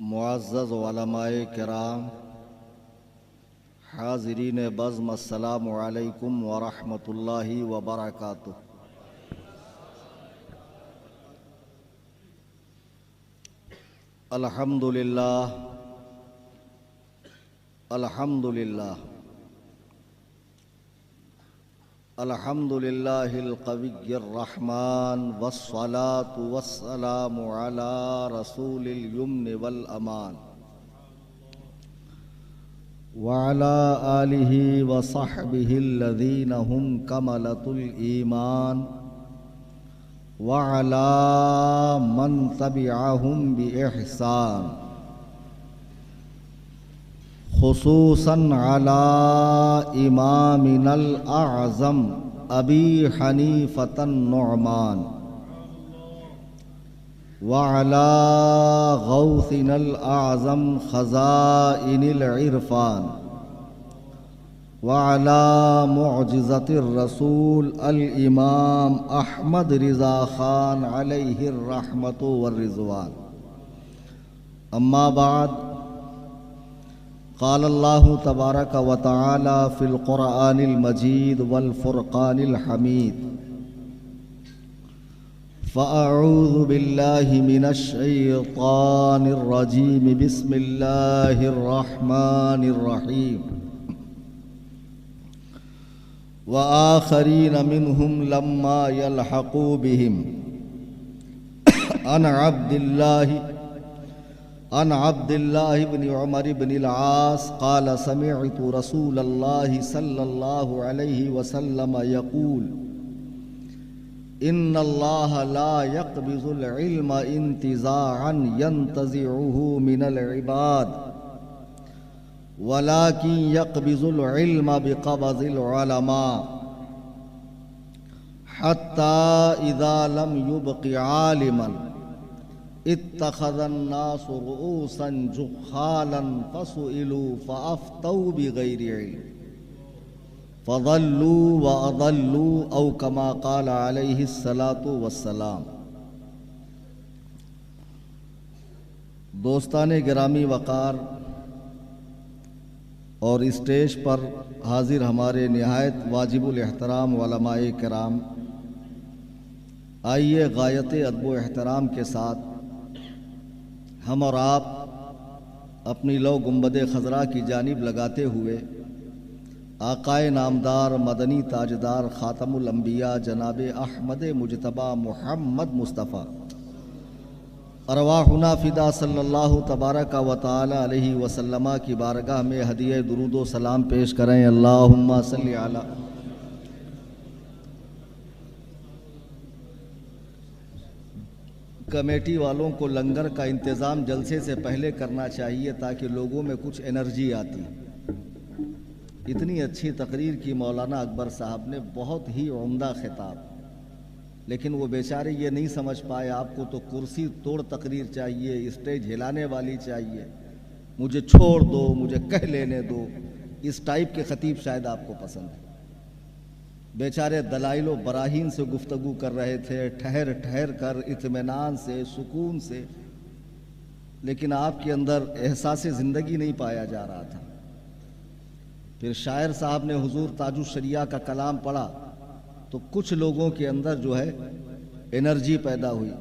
معزز علماء کرام، حاضرین بزم، السلام علیکم ورحمۃ اللہ وبرکاتہ۔ الحمدللہ الحمدللہ الحمدللہ القوی الرحمن والصلاة والسلام علی رسول الیمن والامان وعلى آلہ وصحبہ الذین هم کملۃ الایمان وعلى من تبعهم بإحسان، خصوصاً على إمامنا الأعظم أبي حنيفة النعمان، وعلى غوثنا الأعظم خزائن العرفان، وعلى معجزة الرسول الإمام أحمد رضا خان عليه الرحمة والرضوان۔ أما بعد، قال الله تبارك وتعالى في القرآن المجيد والفرقان الحميد: فأعوذ بالله من الشيطان الرجيم، بسم الله الرحمن الرحيم: وآخرين منهم لما يلحقوا بهم عن عبد الله بن عمر بن العاص قال: سمعت رسول الله صلى الله عليه وسلم يقول: إن الله لا يقبض العلم انتزاعا ينتزعه من العباد، ولكن يقبض العلم بقبض العلماء، حتى إذا لم يبق عالما اتخذ الناس رؤوسا جهالا فسئلوا فأفتوا بغير علم فضلوا وأضلوا، أو كما قال عليه الصلاة والسلام۔ دوستان گرامی وقار اور اسٹیج پر حاضر ہمارے نہایت واجب الاحترام علماء کرام، آئیے غایت ادب و احترام کے ساتھ ہم اور آپ اپنی لو گنبد خضرا کی جانب لگاتے ہوئے آقائے نامدار مدنی تاجدار خاتم الانبیاء جناب احمد مجتبی محمد مصطفیٰ ارواحنا فدا صلی اللہ تبارک و تعالی علیہ وسلم کی بارگاہ میں ہدیہ درود و سلام پیش کریں۔ اللہم صلی علی۔ کمیٹی والوں کو لنگر کا انتظام جلسے سے پہلے کرنا چاہیے تاکہ لوگوں میں کچھ انرجی آتی۔ اتنی اچھی تقریر کی مولانا اکبر صاحب نے، بہت ہی عمدہ خطاب، لیکن وہ بیچارے یہ نہیں سمجھ پائے۔ آپ کو تو کرسی توڑ تقریر چاہیے، اسٹیج ہلانے والی چاہیے، مجھے چھوڑ دو، مجھے کہہ لینے دو، اس ٹائپ کے خطیب شاید آپ کو پسند ہے۔ بیچارے دلائل و براہین سے گفتگو کر رہے تھے، ٹھہر ٹھہر کر، اطمینان سے، سکون سے، لیکن آپ کے اندر احساس زندگی نہیں پایا جا رہا تھا۔ پھر شاعر صاحب نے حضور تاج الشریعہ کا کلام پڑھا تو کچھ لوگوں کے اندر جو ہے انرجی پیدا ہوئی۔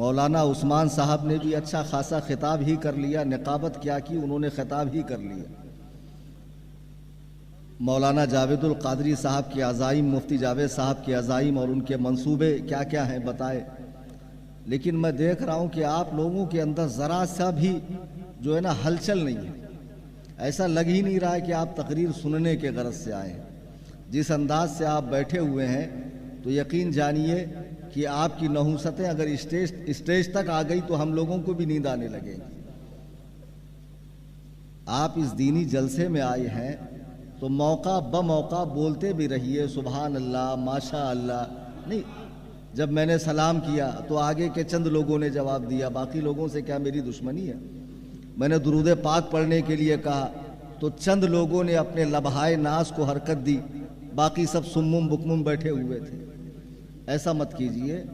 مولانا عثمان صاحب نے بھی اچھا خاصا خطاب ہی کر لیا، نقابت کیا کی، انہوں نے خطاب ہی کر لیا۔ مولانا جاوید القادری صاحب کی عزائم، مفتی جاوید صاحب کی عزائم اور ان کے منصوبے کیا کیا ہیں بتائے، لیکن میں دیکھ رہا ہوں کہ آپ لوگوں کے اندر ذرا سا بھی جو ہے نا ہلچل نہیں ہے۔ ایسا لگ ہی نہیں رہا ہے کہ آپ تقریر سننے کے غرض سے آئے ہیں۔ جس انداز سے آپ بیٹھے ہوئے ہیں تو یقین جانیے کہ آپ کی نحوستیں اگر اسٹیج تک آ گئی تو ہم لوگوں کو بھی نیند آنے لگے گی۔ آپ اس دینی جلسے میں آئے ہیں تو موقع بموقع بولتے بھی رہیے سبحان اللہ، ماشاء اللہ۔ نہیں، جب میں نے سلام کیا تو آگے کے چند لوگوں نے جواب دیا، باقی لوگوں سے کیا میری دشمنی ہے؟ میں نے درود پاک پڑھنے کے لیے کہا تو چند لوگوں نے اپنے لبہائے ناز کو حرکت دی، باقی سب سمم بکمم بیٹھے ہوئے تھے۔ ایسا مت کیجئے،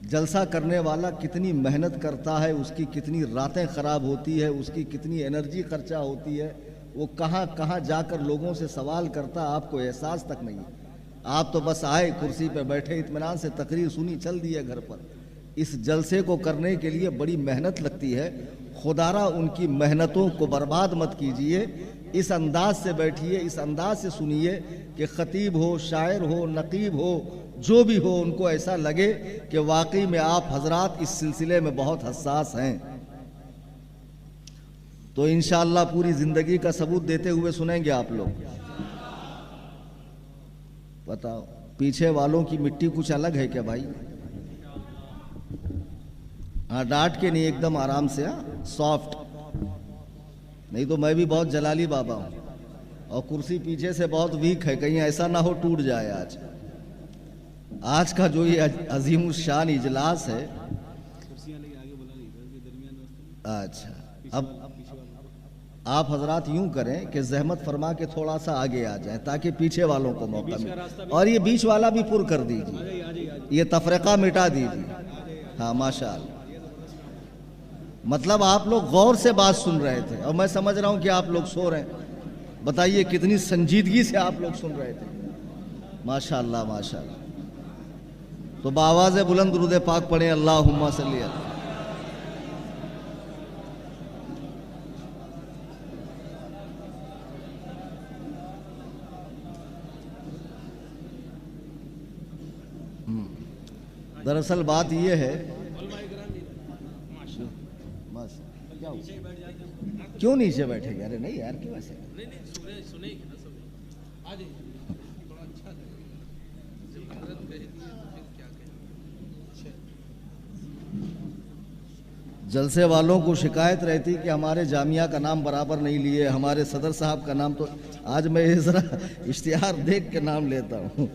جلسہ کرنے والا کتنی محنت کرتا ہے، اس کی کتنی راتیں خراب ہوتی ہے، اس کی کتنی انرجی خرچہ ہوتی ہے، وہ کہاں کہاں جا کر لوگوں سے سوال کرتا، آپ کو احساس تک نہیں ہے۔ آپ تو بس آئے، کرسی پہ بیٹھے، اطمینان سے تقریر سنی، چل دیے گھر پر۔ اس جلسے کو کرنے کے لیے بڑی محنت لگتی ہے۔ خدا را ان کی محنتوں کو برباد مت کیجئے۔ اس انداز سے بیٹھیے، اس انداز سے سنیے کہ خطیب ہو، شاعر ہو، نقیب ہو، جو بھی ہو، ان کو ایسا لگے کہ واقعی میں آپ حضرات اس سلسلے میں بہت حساس ہیں۔ تو انشاءاللہ پوری زندگی کا ثبوت دیتے ہوئے سنیں گے آپ لوگ۔ بتاؤ پیچھے والوں کی مٹی کچھ الگ ہے کیا بھائی؟ ہاں ڈانٹ کے نہیں، ایک دم آرام سے، ہاں سافٹ، نہیں تو میں بھی بہت جلالی بابا ہوں اور کرسی پیچھے سے بہت ویک ہے، کہیں ایسا نہ ہو ٹوٹ جائے۔ آج کا جو یہ عظیم الشان اجلاس ہے، اچھا اب آپ حضرات یوں کریں کہ زحمت فرما کے تھوڑا سا آگے آ جائیں تاکہ پیچھے والوں کو موقع ملے، اور یہ بیچ والا بھی پر کر دیجیے، یہ تفرقہ مٹا دیجیے۔ ہاں ماشاءاللہ، مطلب آپ لوگ غور سے بات سن رہے تھے اور میں سمجھ رہا ہوں کہ آپ لوگ سو رہے ہیں۔ بتائیے کتنی سنجیدگی سے آپ لوگ سن رہے تھے۔ ماشاءاللہ ماشاءاللہ۔ تو بآواز بلند درود پاک پڑھیں، اللہم صلی اللہ۔ دراصل بات یہ ہے، کیوں نیچے بیٹھے گے؟ ارے نہیں یار، کیوں ایسے؟ جلسے والوں کو شکایت رہتی کہ ہمارے جامعہ کا نام برابر نہیں لیے، ہمارے صدر صاحب کا نام، تو آج میں ذرا اشتہار دیکھ کے نام لیتا ہوں۔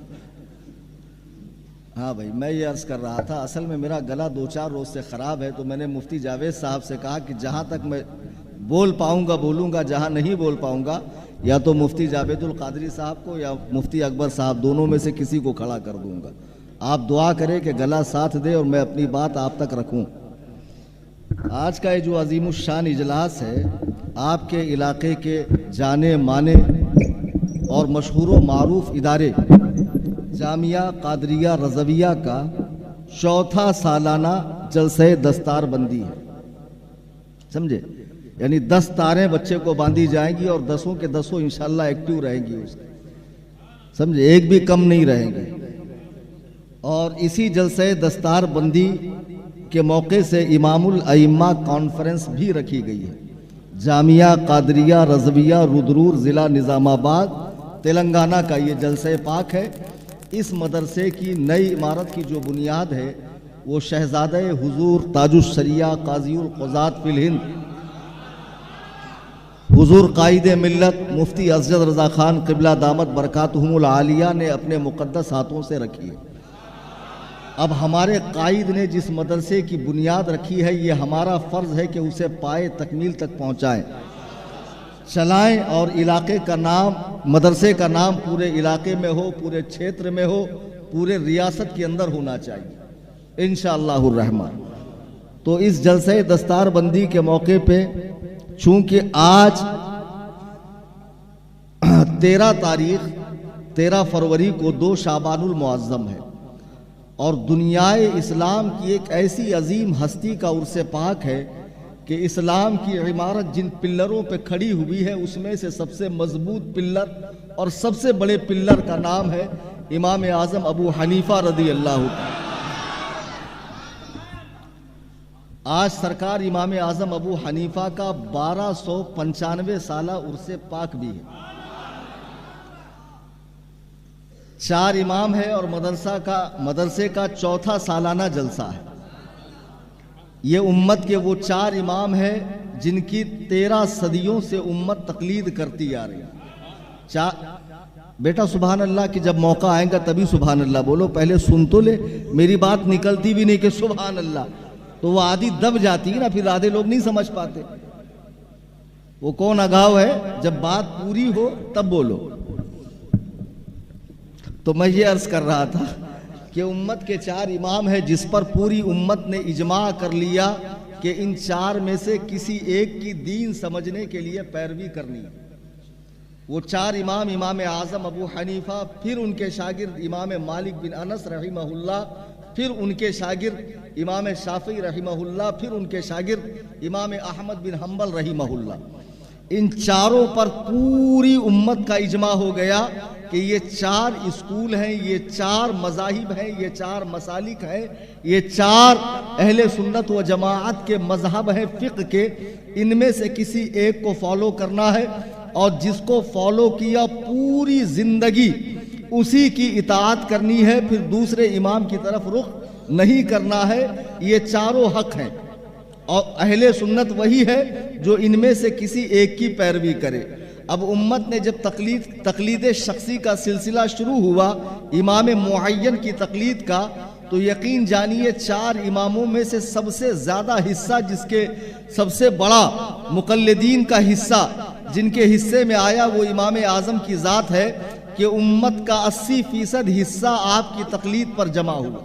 ہاں بھائی، میں یہ عرض کر رہا تھا، اصل میں میرا گلا 2-4 روز سے خراب ہے، تو میں نے مفتی جاوید صاحب سے کہا کہ جہاں تک میں بول پاؤں گا بولوں گا، جہاں نہیں بول پاؤں گا یا تو مفتی جاوید القادری صاحب کو یا مفتی اکبر صاحب، دونوں میں سے کسی کو کھڑا کر دوں گا۔ آپ دعا کریں کہ گلا ساتھ دے اور میں اپنی بات آپ تک رکھوں۔ آج کا یہ جو عظیم الشان اجلاس ہے، آپ کے علاقے کے جانے مانے اور مشہور و معروف ادارے جامعہ قادریہ رضویہ کا 4تھا سالانہ جلسہ دستار بندی ہے، سمجھے؟ یعنی 10 تاریں بچے کو باندھی جائیں گی اور 10 کے 10 انشاءاللہ ایکٹیو رہیں گی اس کے، سمجھے؟ ایک بھی کم نہیں رہیں گے۔ اور اسی جلسہ دستار بندی کے موقع سے امام الائمہ کانفرنس بھی رکھی گئی ہے۔ جامعہ قادریہ رضویہ رودرور ضلع نظام آباد تلنگانہ کا یہ جلسہ پاک ہے۔ اس مدرسے کی نئی عمارت کی جو بنیاد ہے وہ شہزادہ حضور تاج الشریعہ قاضی القضات فی الہند حضور قائد ملت مفتی اسجد رضا خان قبلہ دامت برکاتہم العالیہ نے اپنے مقدس ہاتھوں سے رکھی ہے۔ اب ہمارے قائد نے جس مدرسے کی بنیاد رکھی ہے، یہ ہمارا فرض ہے کہ اسے پائے تکمیل تک پہنچائیں، چلائیں، اور علاقے کا نام، مدرسے کا نام پورے علاقے میں ہو، پورے چھیتر میں ہو، پورے ریاست کے اندر ہونا چاہیے انشاءاللہ الرحمن۔ تو اس جلسہ دستار بندی کے موقع پہ چونکہ آج 13 فروری کو 2 شعبان المعظم ہے اور دنیائے اسلام کی ایک ایسی عظیم ہستی کا عرس پاک ہے کہ اسلام کی عمارت جن پلروں پہ کھڑی ہوئی ہے اس میں سے سب سے مضبوط پلر اور سب سے بڑے پلر کا نام ہے امام اعظم ابو حنیفہ رضی اللہ عنہ۔ آج سرکار امام اعظم ابو حنیفہ کا 1295 سالہ عرس پاک بھی ہے۔ 4 امام ہے اور مدرسے کا 4تھا سالانہ جلسہ ہے۔ یہ امت کے وہ 4 امام ہیں جن کی 13 صدیوں سے امت تقلید کرتی آ رہی ہے۔ بیٹا سبحان اللہ کہ جب موقع آئے گا تبھی سبحان اللہ بولو، پہلے سن تو لے، میری بات نکلتی بھی نہیں کہ سبحان اللہ، تو وہ آدھی دب جاتی ہے نا، پھر آدھے لوگ نہیں سمجھ پاتے۔ وہ کون اگاؤ ہے، جب بات پوری ہو تب بولو۔ تو میں یہ عرض کر رہا تھا کہ امت کے 4 امام ہیں جس پر پوری امت نے اجماع کر لیا کہ ان 4 میں سے کسی ایک کی دین سمجھنے کے لیے پیروی کرنی ہے۔ وہ 4 امام: امام اعظم ابو حنیفہ، پھر ان کے شاگرد امام مالک بن انس رحمہ اللہ، پھر ان کے شاگرد امام شافعی رحمہ اللہ، پھر ان کے شاگرد امام احمد بن حنبل رحمہ اللہ۔ ان 4 پر پوری امت کا اجماع ہو گیا کہ یہ 4 اسکول ہیں، یہ 4 مذاہب ہیں، یہ 4 مسالک ہیں، یہ 4 اہل سنت و جماعت کے مذہب ہیں فقہ کے، ان میں سے کسی ایک کو فالو کرنا ہے، اور جس کو فالو کیا پوری زندگی اسی کی اطاعت کرنی ہے، پھر دوسرے امام کی طرف رخ نہیں کرنا ہے۔ یہ 4 حق ہیں، اور اہل سنت وہی ہے جو ان میں سے کسی ایک کی پیروی کرے۔ اب امت نے جب تقلید شخصی کا سلسلہ شروع ہوا، امام معین کی تقلید کا، تو یقین جانیے 4 اماموں میں سے سب سے زیادہ حصہ، جس کے سب سے بڑا مقلدین کا حصہ جن کے حصے میں آیا، وہ امام اعظم کی ذات ہے کہ امت کا 80% حصہ آپ کی تقلید پر جمع ہوا۔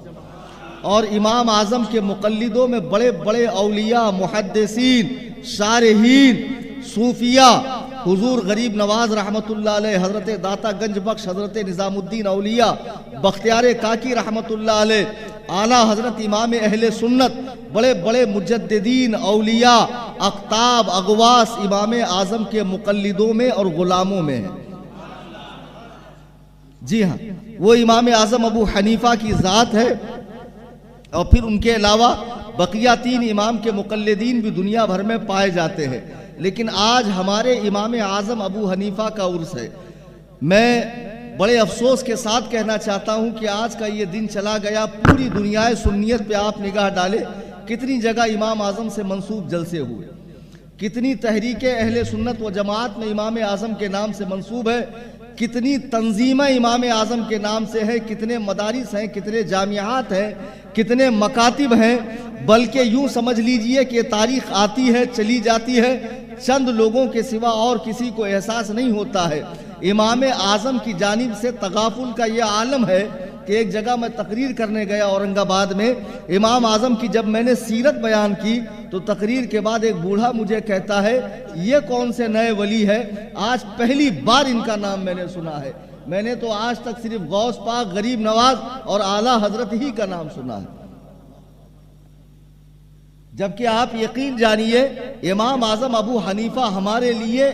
اور امام اعظم کے مقلدوں میں بڑے بڑے اولیاء، محدثین، شارحین، صوفیاء، حضور غریب نواز رحمت اللہ علیہ، حضرت داتا گنج بخش، حضرت نظام الدین اولیاء، بختیار کاکی رحمت اللہ علیہ، اعلیٰ حضرت امام اہل سنت، بڑے بڑے مجددین، اولیاء، اقطاب، اغواس امام اعظم کے مقلدوں میں اور غلاموں میں ہیں۔ جی ہاں، وہ امام اعظم ابو حنیفہ کی ذات ہے، اور پھر ان کے علاوہ بقیہ 3 امام کے مقلدین بھی دنیا بھر میں پائے جاتے ہیں، لیکن آج ہمارے امام اعظم ابو حنیفہ کا عرس ہے۔ میں بڑے افسوس کے ساتھ کہنا چاہتا ہوں کہ آج کا یہ دن چلا گیا، پوری دنیا سنیت پہ آپ نگاہ ڈالیں، کتنی جگہ امام اعظم سے منسوب جلسے ہوئے، کتنی تحریکیں اہل سنت و جماعت میں امام اعظم کے نام سے منسوب ہے، کتنی تنظیمیں امام اعظم کے نام سے ہے، کتنے مدارس ہیں، کتنے جامعات ہیں، کتنے مکاتب ہیں، بلکہ یوں سمجھ لیجئے کہ تاریخ آتی ہے چلی جاتی ہے، چند لوگوں کے سوا اور کسی کو احساس نہیں ہوتا ہے۔ امام اعظم کی جانب سے تغافل کا یہ عالم ہے کہ ایک جگہ میں تقریر کرنے گیا اورنگ آباد میں، امام اعظم کی جب میں نے سیرت بیان کی تو تقریر کے بعد ایک بوڑھا مجھے کہتا ہے یہ کون سے نئے ولی ہے، آج پہلی بار ان کا نام میں نے سنا ہے، میں نے تو آج تک صرف غوث پاک، غریب نواز اور اعلیٰ حضرت ہی کا نام سنا ہے۔ جبکہ آپ یقین جانیے امام اعظم ابو حنیفہ ہمارے لیے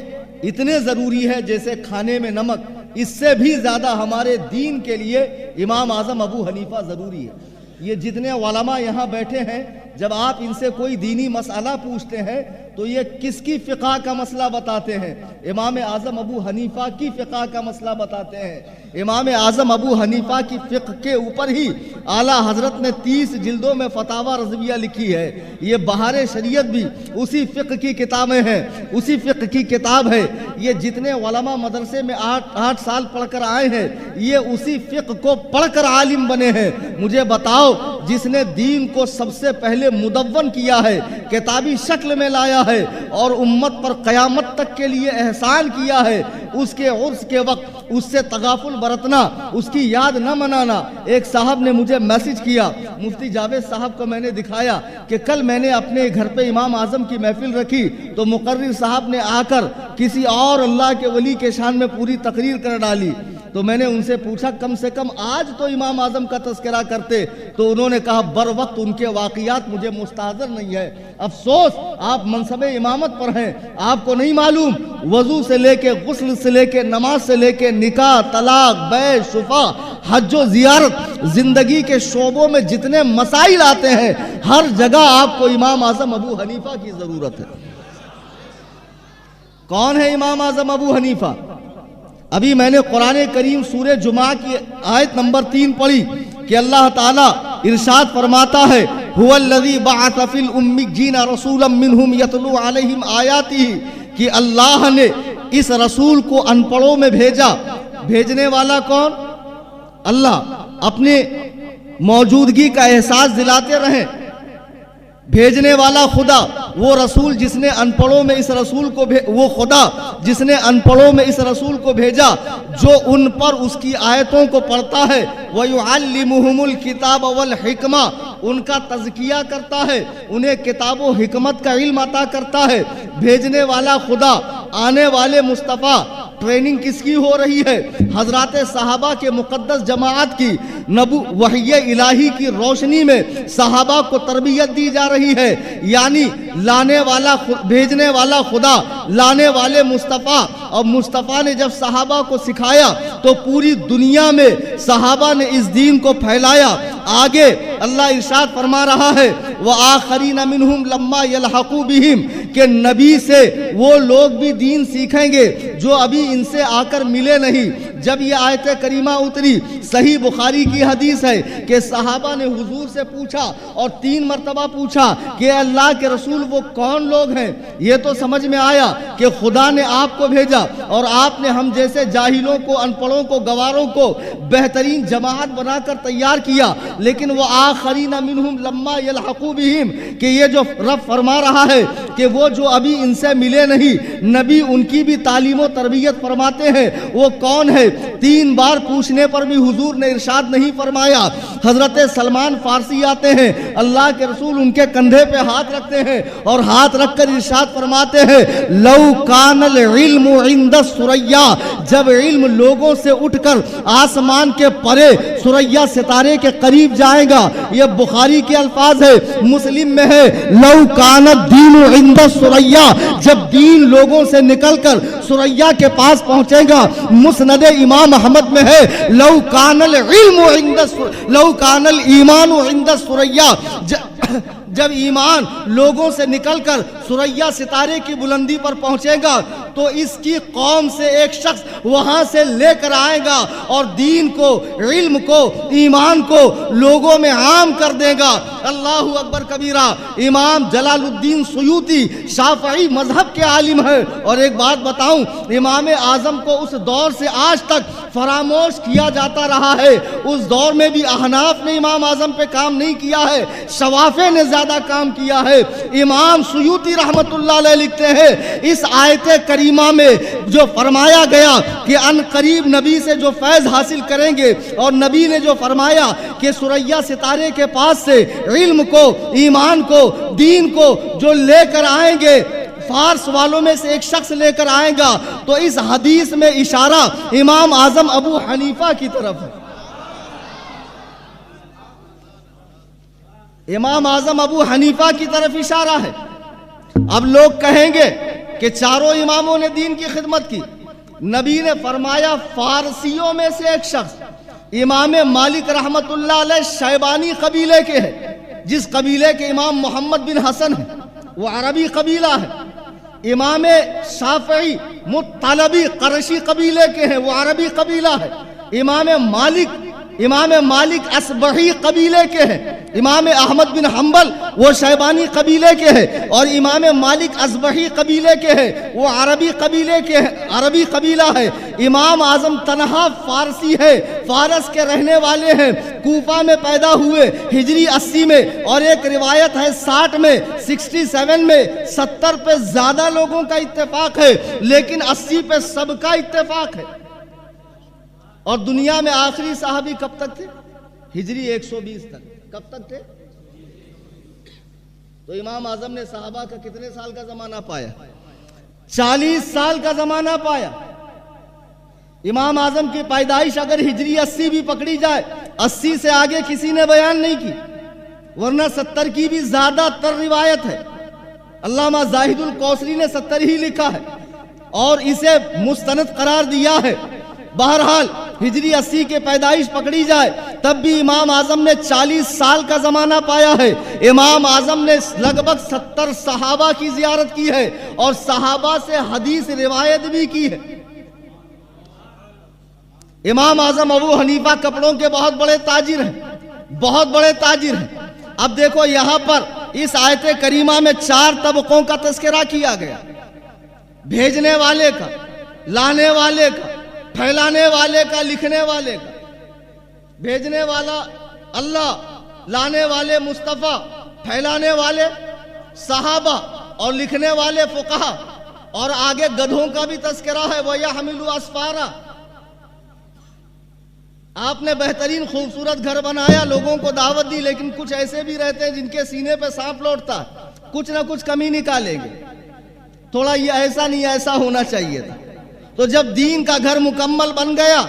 اتنے ضروری ہے جیسے کھانے میں نمک، اس سے بھی زیادہ ہمارے دین کے لیے امام اعظم ابو حنیفہ ضروری ہے۔ یہ جتنے علماء یہاں بیٹھے ہیں، جب آپ ان سے کوئی دینی مسئلہ پوچھتے ہیں تو یہ کس کی فقہ کا مسئلہ بتاتے ہیں؟ امام اعظم ابو حنیفہ کی فقہ کا مسئلہ بتاتے ہیں۔ امام اعظم ابو حنیفہ کی فقہ کے اوپر ہی اعلیٰ حضرت نے 30 جلدوں میں فتاوی رضویہ لکھی ہے۔ یہ بہار شریعت بھی اسی فقہ کی کتابیں ہیں، اسی فقہ کی کتاب ہے۔ یہ جتنے علماء مدرسے میں 8 سال پڑھ کر آئے ہیں، یہ اسی فقہ کو پڑھ کر عالم بنے ہیں۔ مجھے بتاؤ، جس نے دین کو سب سے پہلے مدون کیا ہے، کتابی شکل میں لایا ہے اور امت پر قیامت تک کے لیے احسان کیا ہے، اس کے عرس کے وقت اس سے تغافل برتنا، اس کی یاد نہ منانا۔ ایک صاحب نے مجھے میسج کیا، مفتی جاوید صاحب کو میں نے دکھایا کہ کل میں نے اپنے گھر پہ امام اعظم کی محفل رکھی تو مقرر صاحب نے آ کر کسی اور اللہ کے ولی کے شان میں پوری تقریر کر ڈالی۔ تو میں نے ان سے پوچھا کم سے کم آج تو امام اعظم کا تذکرہ کرتے، تو انہوں نے کہا بر وقت ان کے واقعات مجھے مستحضر نہیں ہے۔ افسوس، آپ منصب امامت پر ہیں، آپ کو نہیں معلوم وضو سے لے کے، غسل سے لے کے، نماز سے لے کے، نکاح، طلاق، بیع، شفا، حج و زیارت، زندگی کے شعبوں میں جتنے مسائل آتے ہیں، ہر جگہ آپ کو امام اعظم ابو حنیفہ کی ضرورت ہے۔ کون ہے امام اعظم ابو حنیفہ؟ ابھی میں نے قرآن کریم سورہ جمعہ کی آیت نمبر 3 پڑھی کہ اللہ تعالیٰ ارشاد فرماتا ہے هُوَ الَّذِي بَعَثَ فِي الْأُمِّيِّينَ رَسُولًا مِّنْهُمْ يَتْلُو عَلَيْهِمْ آيَاتِهِ کہ اللہ نے اس رسول کو ان پڑھوں میں بھیجا۔ بھیجنے والا کون؟ اللہ۔ اپنے موجودگی کا احساس دلاتے رہیں۔ بھیجنے والا خدا وہ رسول جس نے ان پڑھوں میں اس رسول کو وہ خدا جس نے ان پڑھوں میں اس رسول کو بھیجا جو ان پر اس کی آیتوں کو پڑھتا ہے وَيُعَلِّمُهُمُ الْكِتَابَ وَالْحِكْمَةَ ان کا تزکیہ کرتا ہے، انہیں کتاب و حکمت کا علم عطا کرتا ہے۔ بھیجنے والا خدا، آنے والے مصطفیٰ، ٹریننگ کس کی ہو رہی ہے؟ حضرات صحابہ کے مقدس جماعت کی وحی الہی کی روشنی میں صحابہ کو تربیت دی جا رہی ہے، یعنی بھیجنے والا خدا، لانے والے مصطفیٰ، اور مصطفیٰ نے جب صحابہ کو سکھایا تو پوری دنیا میں صحابہ نے اس دین کو پھیلایا۔ آگے اللہ ارشاد فرما رہا ہے وَآخَرِينَ مِنْهُمْ لَمَّا يَلْحَقُوا بِهِمْ کہ نبی سے وہ لوگ بھی دین سیکھیں گے جو ابھی ان سے آ کر ملے نہیں۔ جب یہ آیت کریمہ اتری، صحیح بخاری کی حدیث ہے کہ صحابہ نے حضور سے پوچھا اور 3 مرتبہ پوچھا کہ اللہ کے رسول وہ کون لوگ ہیں؟ یہ تو سمجھ میں آیا کہ خدا نے آپ کو بھیجا اور آپ نے ہم جیسے جاہلوں کو، ان پڑھوں کو، گواروں کو بہترین جماعت بنا کر تیار کیا، لیکن وہ آخرین منہم لما یلحقوا بہم کہ یہ جو رب فرما رہا ہے کہ وہ جو ابھی ان سے ملے نہیں، نبی ان کی بھی تعلیم و تربیت فرماتے ہیں، وہ کون ہے؟ 3 بار پوچھنے پر بھی حضور نے ارشاد نہیں فرمایا۔ حضرت سلمان فارسی آتے ہیں، اللہ کے رسول ان کے کندھے پہ ہاتھ رکھتے ہیں اور ہاتھ رکھ کر ارشاد فرماتے ہیں لو کان العلم عند الثریا، جب علم لوگوں سے اٹھ کر آسمان کے پرے ثریا ستارے کے قریب جائے گا، یہ بخاری کے الفاظ ہے، مسلم میں ہے لو کان الدین عند الثریا، جب دین لوگوں سے نکل کر ثریا کے پاس پہنچے گا۔ مسند امام احمد میں ہے لو کان العلم عند لو کان الایمان عند الثریا، جب ایمان لوگوں سے نکل کر ثریا ستارے کی بلندی پر پہنچے گا تو اس کی قوم سے ایک شخص وہاں سے لے کر آئے گا اور دین کو، علم کو، ایمان کو لوگوں میں عام کر دے گا۔ اللہ اکبر کبیرہ۔ امام جلال الدین سیوطی شافعی مذہب کے عالم ہے، اور ایک بات بتاؤں، امام اعظم کو اس دور سے آج تک فراموش کیا جاتا رہا ہے۔ اس دور میں بھی احناف نے امام اعظم پہ کام نہیں کیا ہے، شوافع نے زیادہ کام کیا ہے۔ امام سیوطی رحمت اللہ علیہ لکھتے ہیں اس آیت کریمہ میں جو فرمایا گیا کہ ان قریب نبی سے جو فیض حاصل کریں گے، اور نبی نے جو فرمایا کہ ثریا ستارے کے پاس سے علم کو، ایمان کو، دین کو جو لے کر آئیں گے، فارس والوں میں سے ایک شخص لے کر آئے گا، تو اس حدیث میں اشارہ امام اعظم ابو حنیفہ کی طرف ہے۔ امام اعظم ابو حنیفہ کی طرف اشارہ ہے۔ اب لوگ کہیں گے کہ چاروں اماموں نے دین کی خدمت کی، نبی نے فرمایا فارسیوں میں سے ایک شخص، امام مالک رحمت اللہ علیہ شیبانی قبیلے کے ہیں، جس قبیلے کے امام محمد بن حسن ہیں، وہ عربی قبیلہ ہے۔ امام شافعی مطلبی قرشی قبیلے کے ہیں، وہ عربی قبیلہ ہے۔ امام مالک اسبحی قبیلے کے ہیں۔ امام احمد بن حنبل وہ شیبانی قبیلے کے ہیں، اور امام مالک اسبحی قبیلے کے ہیں، وہ عربی قبیلے کے ہیں، عربی قبیلہ ہے۔ امام اعظم تنہا فارسی ہے، فارس کے رہنے والے ہیں، کوفہ میں پیدا ہوئے ہجری 80 میں، اور ایک روایت ہے 60 میں، 67 میں، 70 پہ زیادہ لوگوں کا اتفاق ہے، لیکن 80 پہ سب کا اتفاق ہے۔ اور دنیا میں آخری صحابی کب تک تھے؟ ہجری 120 تک۔ کب تک تھے؟ تو امام اعظم نے صحابہ کا کتنے سال کا زمانہ پایا؟ 40 سال کا زمانہ پایا۔ امام اعظم کی پیدائش اگر ہجری 80 بھی پکڑی جائے، 80 سے آگے کسی نے بیان نہیں کی، ورنہ 70 کی بھی زیادہ تر روایت ہے۔ علامہ زاہد القوسری نے 70 ہی لکھا ہے اور اسے مستند قرار دیا ہے۔ بہرحال ہجری 80 کے پیدائش پکڑی جائے تب بھی امام اعظم نے 40 سال کا زمانہ پایا ہے۔ امام اعظم نے لگ بھگ 70 صحابہ کی زیارت کی ہے اور صحابہ سے حدیث روایت بھی کی ہے۔ امام اعظم ابو حنیفہ کپڑوں کے بہت بڑے تاجر ہیں، بہت بڑے تاجر ہیں۔ اب دیکھو یہاں پر اس آیت کریمہ میں 4 طبقوں کا تذکرہ کیا گیا، بھیجنے والے کا، لانے والے کا، پھیلانے والے کا، لکھنے والے کا۔ بھیجنے والا اللہ، لانے والے مصطفیٰ، پھیلانے والے صحابہ اور لکھنے والے فقہا، اور آگے گدھوں کا بھی تذکرہ ہے، وَيَحْمِلُ أَسْفَارًا۔ آپ نے بہترین خوبصورت گھر بنایا، لوگوں کو دعوت دی، لیکن کچھ ایسے بھی رہتے ہیں جن کے سینے پہ سانپ لوٹتا ہے، کچھ نہ کچھ کمی نکالیں گے، تھوڑا یہ ایسا نہیں ایسا ہونا چاہیے تھا۔ تو جب دین کا گھر مکمل بن گیا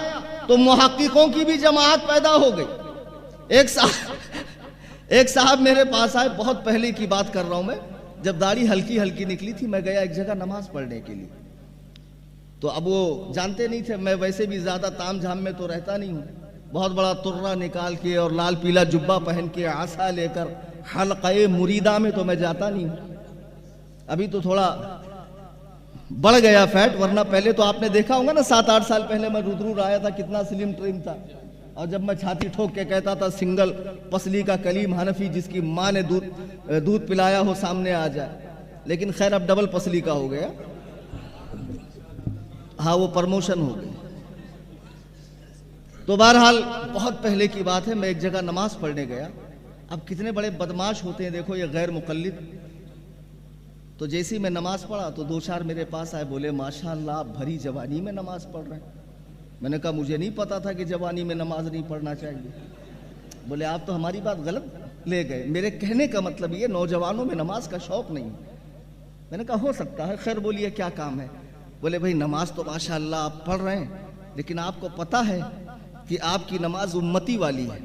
تو محققوں کی بھی جماعت پیدا ہو گئی۔ ایک صاحب میرے پاس آئے، بہت پہلے کی بات کر رہا ہوں میں، جب داڑھی ہلکی ہلکی نکلی تھی، میں گیا ایک جگہ نماز پڑھنے کے لیے، تو اب وہ جانتے نہیں تھے، میں ویسے بھی زیادہ تام جھام میں تو رہتا نہیں ہوں، بہت بڑا ترہ نکال کے اور لال پیلا جبہ پہن کے عصا لے کر حلقہ مریدہ میں تو میں جاتا نہیں ہوں۔ ابھی تو تھوڑا بڑھ گیا فیٹ، ورنہ پہلے تو آپ نے دیکھا ہوگا نا، 7-8 سال پہلے میں رودرور آیا تھا، کتنا سلیم ٹرم تھا، اور جب میں چھاتی ٹھوک کے کہتا تھا سنگل پسلی کا کلیم حنفی جس کی ماں نے دودھ پلایا ہو سامنے آ جائے، لیکن خیر اب ڈبل پسلی کا ہو گیا، ہاں وہ پرموشن ہو گئی۔ تو بہرحال بہت پہلے کی بات ہے، میں ایک جگہ نماز پڑھنے گیا۔ اب کتنے بڑے بدماش ہوتے ہیں دیکھو یہ غیر مقلد۔ تو جیسی میں نماز پڑھا تو 2-4 میرے پاس آئے، بولے ماشاءاللہ آپ بھری جوانی میں نماز پڑھ رہے ہیں۔ میں نے کہا مجھے نہیں پتا تھا کہ جوانی میں نماز نہیں پڑھنا چاہیے۔ بولے آپ تو ہماری بات غلط لے گئے، میرے کہنے کا مطلب یہ نوجوانوں میں نماز کا شوق نہیں۔ میں نے کہا ہو سکتا ہے، خیر بولیے کیا کام ہے؟ بولے بھائی نماز تو ماشاءاللہ آپ پڑھ رہے ہیں، لیکن آپ کو پتا ہے کہ آپ کی نماز امتی والی ہے۔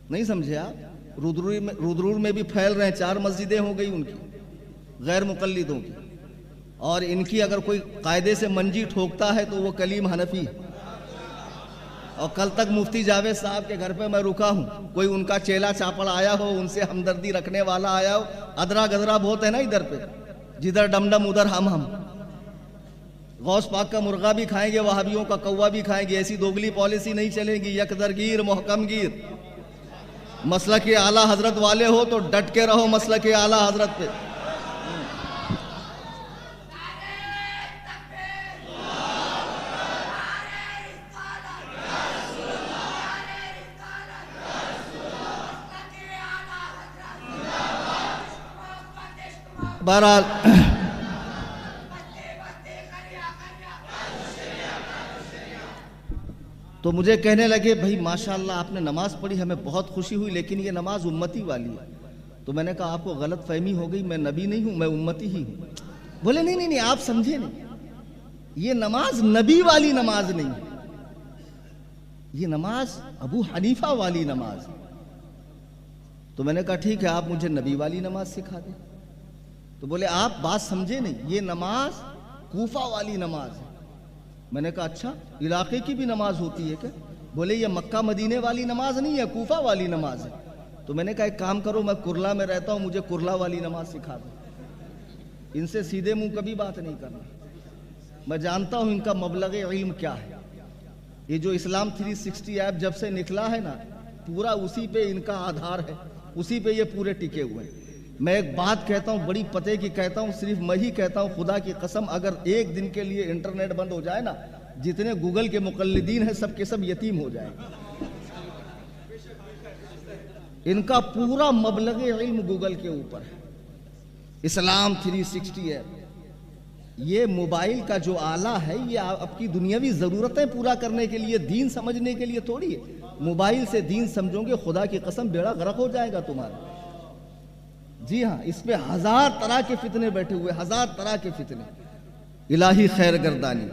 نہیں سمجھے آپ؟ رودرور میں بھی پھیل رہے ہیں، 4 مسجدیں ہو گئی ان کی غیر مقلدوں کی، اور ان کی اگر کوئی قاعدے سے منجی ٹھوکتا ہے تو وہ کلیم حنفی ہے۔ اور کل تک مفتی جاوید صاحب کے گھر پہ میں رکا ہوں، کوئی ان کا چیلا چاپڑ آیا ہو، ان سے ہمدردی رکھنے والا آیا ہو، ادرا گدرا بہت ہے نا ادھر پہ، جدھر ڈم ڈم ادھر ہم۔ غوث پاک کا مرغا بھی کھائیں گے، وہابیوں کا کوا بھی کھائیں گے، ایسی دوگلی پالیسی نہیں چلے گی، یک درگیر محکم گیر۔ مسلک اعلیٰ حضرت والے ہو تو ڈٹ کے رہو مسلک اعلیٰ حضرت پہ۔ بہرحال تو مجھے کہنے لگے بھائی ماشاءاللہ آپ نے نماز پڑھی، ہمیں بہت خوشی ہوئی، لیکن یہ نماز امتی والی ہے۔ تو میں نے کہا آپ کو غلط فہمی ہو گئی، میں نبی نہیں ہوں، میں امتی ہی ہوں۔ بولے نہیں آپ سمجھے نہیں، یہ نماز نبی والی نماز نہیں، یہ نماز ابو حنیفہ والی نماز ہے۔ تو میں نے کہا ٹھیک ہے آپ مجھے نبی والی نماز سکھا دیں۔ تو بولے آپ بات سمجھے نہیں، یہ نماز کوفہ والی نماز ہے۔ میں نے کہا اچھا علاقے کی بھی نماز ہوتی ہے کیا؟ بولے یہ مکہ مدینے والی نماز نہیں ہے، کوفہ والی نماز ہے۔ تو میں نے کہا ایک کام کرو، میں کرلا میں رہتا ہوں، مجھے کرلا والی نماز سکھا دو۔ ان سے سیدھے منہ کبھی بات نہیں کرنا، میں جانتا ہوں ان کا مبلغ علم کیا ہے۔ یہ جو اسلام 360 ایپ جب سے نکلا ہے نا، پورا اسی پہ ان کا آدھار ہے، اسی پہ یہ پورے ٹکے ہوئے ہیں۔ میں ایک بات کہتا ہوں، بڑی پتے کی کہتا ہوں، صرف میں ہی کہتا ہوں، خدا کی قسم اگر ایک دن کے لیے انٹرنیٹ بند ہو جائے نا، جتنے گوگل کے مقلدین ہیں سب کے سب یتیم ہو جائیں۔ ان کا پورا مبلغ علم گوگل کے اوپر ہے۔ اسلام 360 ہے، یہ موبائل کا جو آلہ ہے یہ آپ کی دنیاوی ضرورتیں پورا کرنے کے لیے، دین سمجھنے کے لیے تھوڑی ہے۔ موبائل سے دین سمجھو گے خدا کی قسم بیڑا غرق ہو جائے گا تمہارا۔ جی ہاں، اس پہ 1000 طرح کے فتنے بیٹھے ہوئے، 1000 طرح کے فتنے، الہی خیر گردانی۔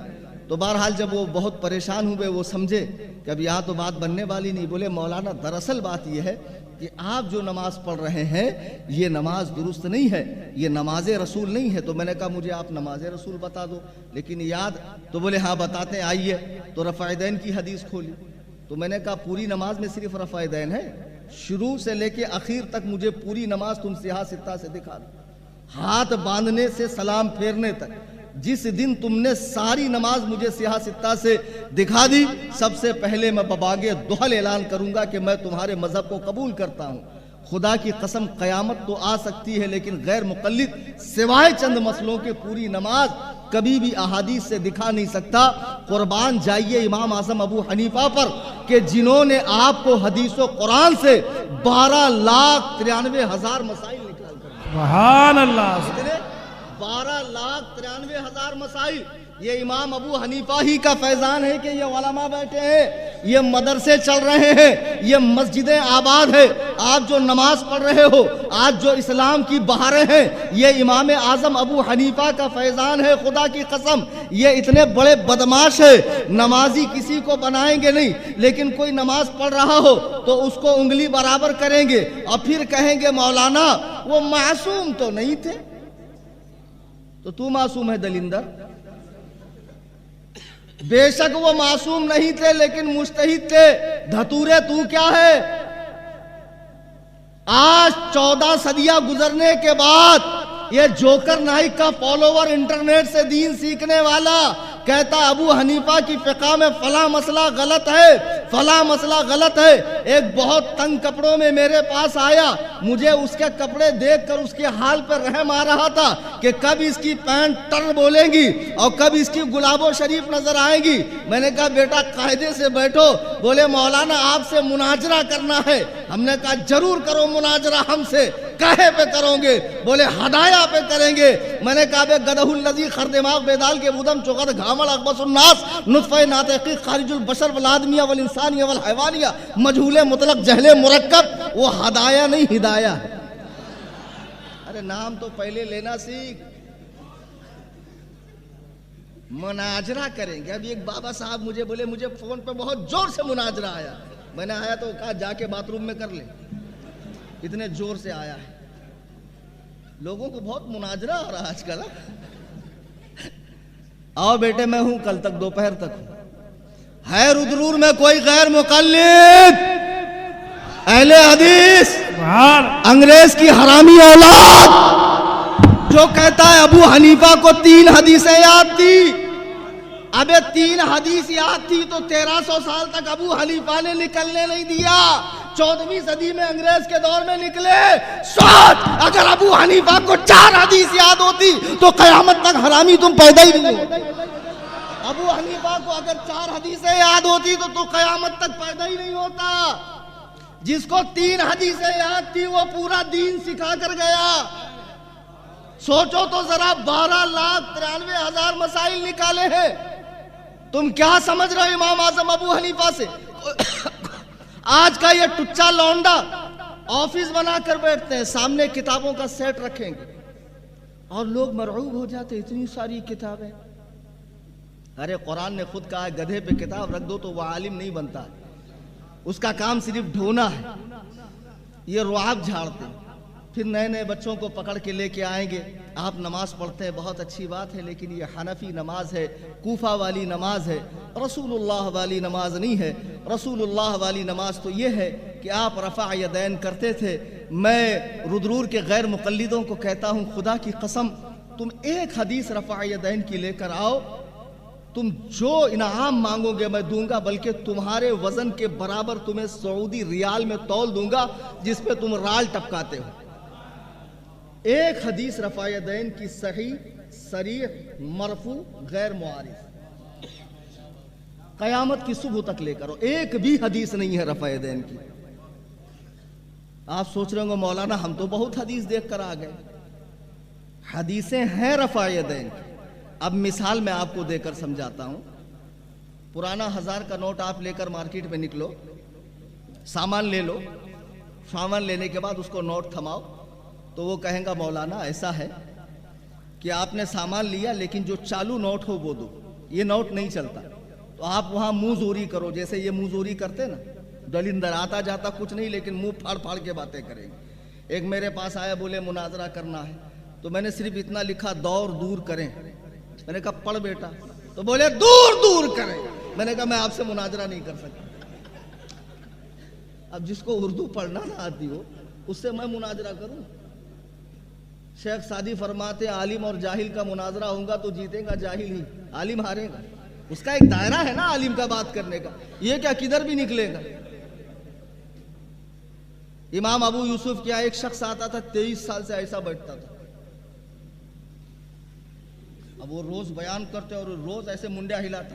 تو بہرحال جب وہ بہت پریشان ہوئے، وہ سمجھے کہ اب یہاں تو بات بننے والی نہیں، بولے مولانا دراصل بات یہ ہے کہ آپ جو نماز پڑھ رہے ہیں یہ نماز درست نہیں ہے، یہ نماز رسول نہیں ہے۔ تو میں نے کہا مجھے آپ نماز رسول بتا دو، لیکن یاد۔ تو بولے ہاں بتاتے ہیں، آئیے۔ تو رفع دین کی حدیث کھولی، تو میں نے کہا پوری نماز میں صرف رفع دین ہے؟ شروع سے لے کے آخر تک مجھے پوری نماز تم سیاہ ستہ سے دکھا دو، ہاتھ باندھنے سے سلام پھیرنے تک۔ جس دن تم نے ساری نماز مجھے سیاہ ستہ سے دکھا دی، سب سے پہلے میں بباغِ دہل اعلان کروں گا کہ میں تمہارے مذہب کو قبول کرتا ہوں۔ خدا کی قسم قیامت تو آ سکتی ہے، لیکن غیر مقلد سوائے چند مسئلوں کے پوری نماز کبھی بھی احادیث سے دکھا نہیں سکتا قربان جائیے امام اعظم ابو حنیفہ پر کہ جنہوں نے آپ کو حدیث و قرآن سے 12,93,000 مسائل نکال کر سبحان اللہ. 12,93,000 مسائل. یہ امام ابو حنیفہ ہی کا فیضان ہے کہ یہ علماء بیٹھے ہیں, یہ مدرسے چل رہے ہیں, یہ مسجدیں آباد ہیں. آپ جو نماز پڑھ رہے ہو, آج جو اسلام کی بہاریں ہیں, یہ امام اعظم ابو حنیفہ کا فیضان ہے. خدا کی قسم یہ اتنے بڑے بدماش ہیں, نمازی کسی کو بنائیں گے نہیں, لیکن کوئی نماز پڑھ رہا ہو تو اس کو انگلی برابر کریں گے اور پھر کہیں گے مولانا وہ معصوم تو نہیں تھے. تو معصوم ہے دلندر؟ بے شک وہ معصوم نہیں تھے لیکن مجتہد تھے. دھتورے تو کیا ہے؟ آج 14 صدیاں گزرنے کے بعد یہ جوکر نائک کا فالوور انٹرنیٹ سے دین سیکھنے والا کہتا ابو حنیفہ کی فقہ میں فلاں مسئلہ غلط ہے, فلاں مسئلہ غلط ہے. ایک بہت تنگ کپڑوں میں میرے پاس آیا, مجھے اس کے کپڑے دیکھ کر اس کے حال پر رحم آ رہا تھا کہ کب اس کی پینٹ ٹر بولیں گی اور کب اس کی گلاب و شریف نظر آئیں گی. میں نے کہا بیٹا قاعدے سے بیٹھو. بولے مولانا آپ سے مناظرہ کرنا ہے. ہم نے کہا ضرور کرو مناظرہ ہم سے. کہے پہ کرو گے؟ بولے ہدایہ پہ کریں گے. میں نے کہا بے گدہ الذی خردماغ بیدال کے بودم چوکت گھامل اقبس الناس نطفہ ناطقی خارج البشر والآدمیہ والانسانیہ والحیوانیہ مجہول مطلق جہل مرکب. وہ ہدایہ نہیں ہدایہ ہے. ارے نام تو پہلے لینا سیکھ. مناظرہ کریں گے. ابھی ایک بابا صاحب مجھے بولے مجھے فون پہ بہت زور سے مناظرہ آیا. میں نے آیا تو کہا جا کے باتھ روم میں کر لے, اتنے زور سے آیا ہے. لوگوں کو بہت مناظرہ ہو رہا آج کل. آؤ بیٹے میں ہوں کل تک دوپہر تک ہوں. ہے رودرور میں کوئی غیر مقلد اہل حدیث انگریز کی حرامی اولاد جو کہتا ہے ابو حنیفہ کو 3 حدیثیں یاد تھی؟ ابے 3 حدیث یاد تھی تو 1300 سال تک ابو حنیفہ نے نکلنے نہیں دیا. 14ویں صدی میں انگریز کے دور میں نکلے. سوچ اگر ابو حنیفہ کو 4 حدیث یاد ہوتی تو قیامت تک حرامی تم پیدا ہی نہیں ہوتے. ابو حنیفہ کو اگر 4 حدیثیں یاد ہوتی تو قیامت تک پیدا ہی نہیں ہوتا. جس کو 3 حدیثیں یاد تھی وہ پورا دین سکھا کر گیا. سوچو تو ذرا 12,93,000 مسائل نکالے ہیں. تم کیا سمجھ رہے ہو امام اعظم ابو حنیفہ سے؟ آج کا یہ ٹچا لونڈا آفس بنا کر بیٹھتے ہیں, سامنے کتابوں کا سیٹ رکھیں گے اور لوگ مرعوب ہو جاتے اتنی ساری کتابیں. ارے قرآن نے خود کہا ہے گدھے پہ کتاب رکھ دو تو وہ عالم نہیں بنتا, اس کا کام صرف ڈھونا ہے. یہ رعاب جھاڑتے ہیں, پھر نئے نئے بچوں کو پکڑ کے لے کے آئیں گے. آپ نماز پڑھتے ہیں بہت اچھی بات ہے, لیکن یہ حنفی نماز ہے, کوفہ والی نماز ہے, رسول اللہ والی نماز نہیں ہے. رسول اللہ والی نماز تو یہ ہے کہ آپ رفع یدین کرتے تھے. میں رودرور کے غیر مقلدوں کو کہتا ہوں خدا کی قسم تم ایک حدیث رفع یدین کی لے کر آؤ, تم جو انعام مانگو گے میں دوں گا, بلکہ تمہارے وزن کے برابر تمہیں سعودی ریال میں تول دوں گا جس پہ تم رال ٹپکاتے ہو. ایک حدیث رفع یدین کی صحیح صریح مرفوع غیر معارض قیامت کی صبح تک لے کرو, ایک بھی حدیث نہیں ہے رفع یدین کی. آپ سوچ رہے ہوں گے مولانا ہم تو بہت حدیث دیکھ کر آ گئے. حدیثیں ہیں رفع یدین کی. اب مثال میں آپ کو دے کر سمجھاتا ہوں. پرانا 1000 کا نوٹ آپ لے کر مارکیٹ میں نکلو, سامان لے لو, سامان لینے کے بعد اس کو نوٹ تھماؤ تو وہ کہیں گا مولانا ایسا ہے کہ آپ نے سامان لیا لیکن جو چالو نوٹ ہو وہ دو, یہ نوٹ نہیں چلتا. تو آپ وہاں منہ زوری کرو, جیسے یہ منہ زوری کرتے نا, دلندر آتا جاتا کچھ نہیں لیکن منہ پھاڑ پھاڑ کے باتیں کریں گے. ایک میرے پاس آیا بولے مناظرہ کرنا ہے, تو میں نے صرف اتنا لکھا دور دور کریں. میں نے کہا پڑھ بیٹا, تو بولے دور دور کریں. میں نے کہا میں آپ سے مناظرہ نہیں کر سکتا. اب جس کو اردو پڑھنا نہ آتی ہو اس سے میں مناظرہ کروں؟ شیخ سعدی فرماتے عالم اور جاہل کا مناظرہ ہوگا تو جیتے گا جاہل ہی, عالم ہارے گا. اس کا ایک دائرہ ہے نا عالم کا بات کرنے کا, یہ کیا کدھر بھی نکلے گا. امام ابو یوسف کیا ایک شخص آتا تھا 23 سال سے ایسا بیٹھتا تھا. اب وہ روز بیان کرتے اور روز ایسے منڈیا ہلاتا,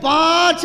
5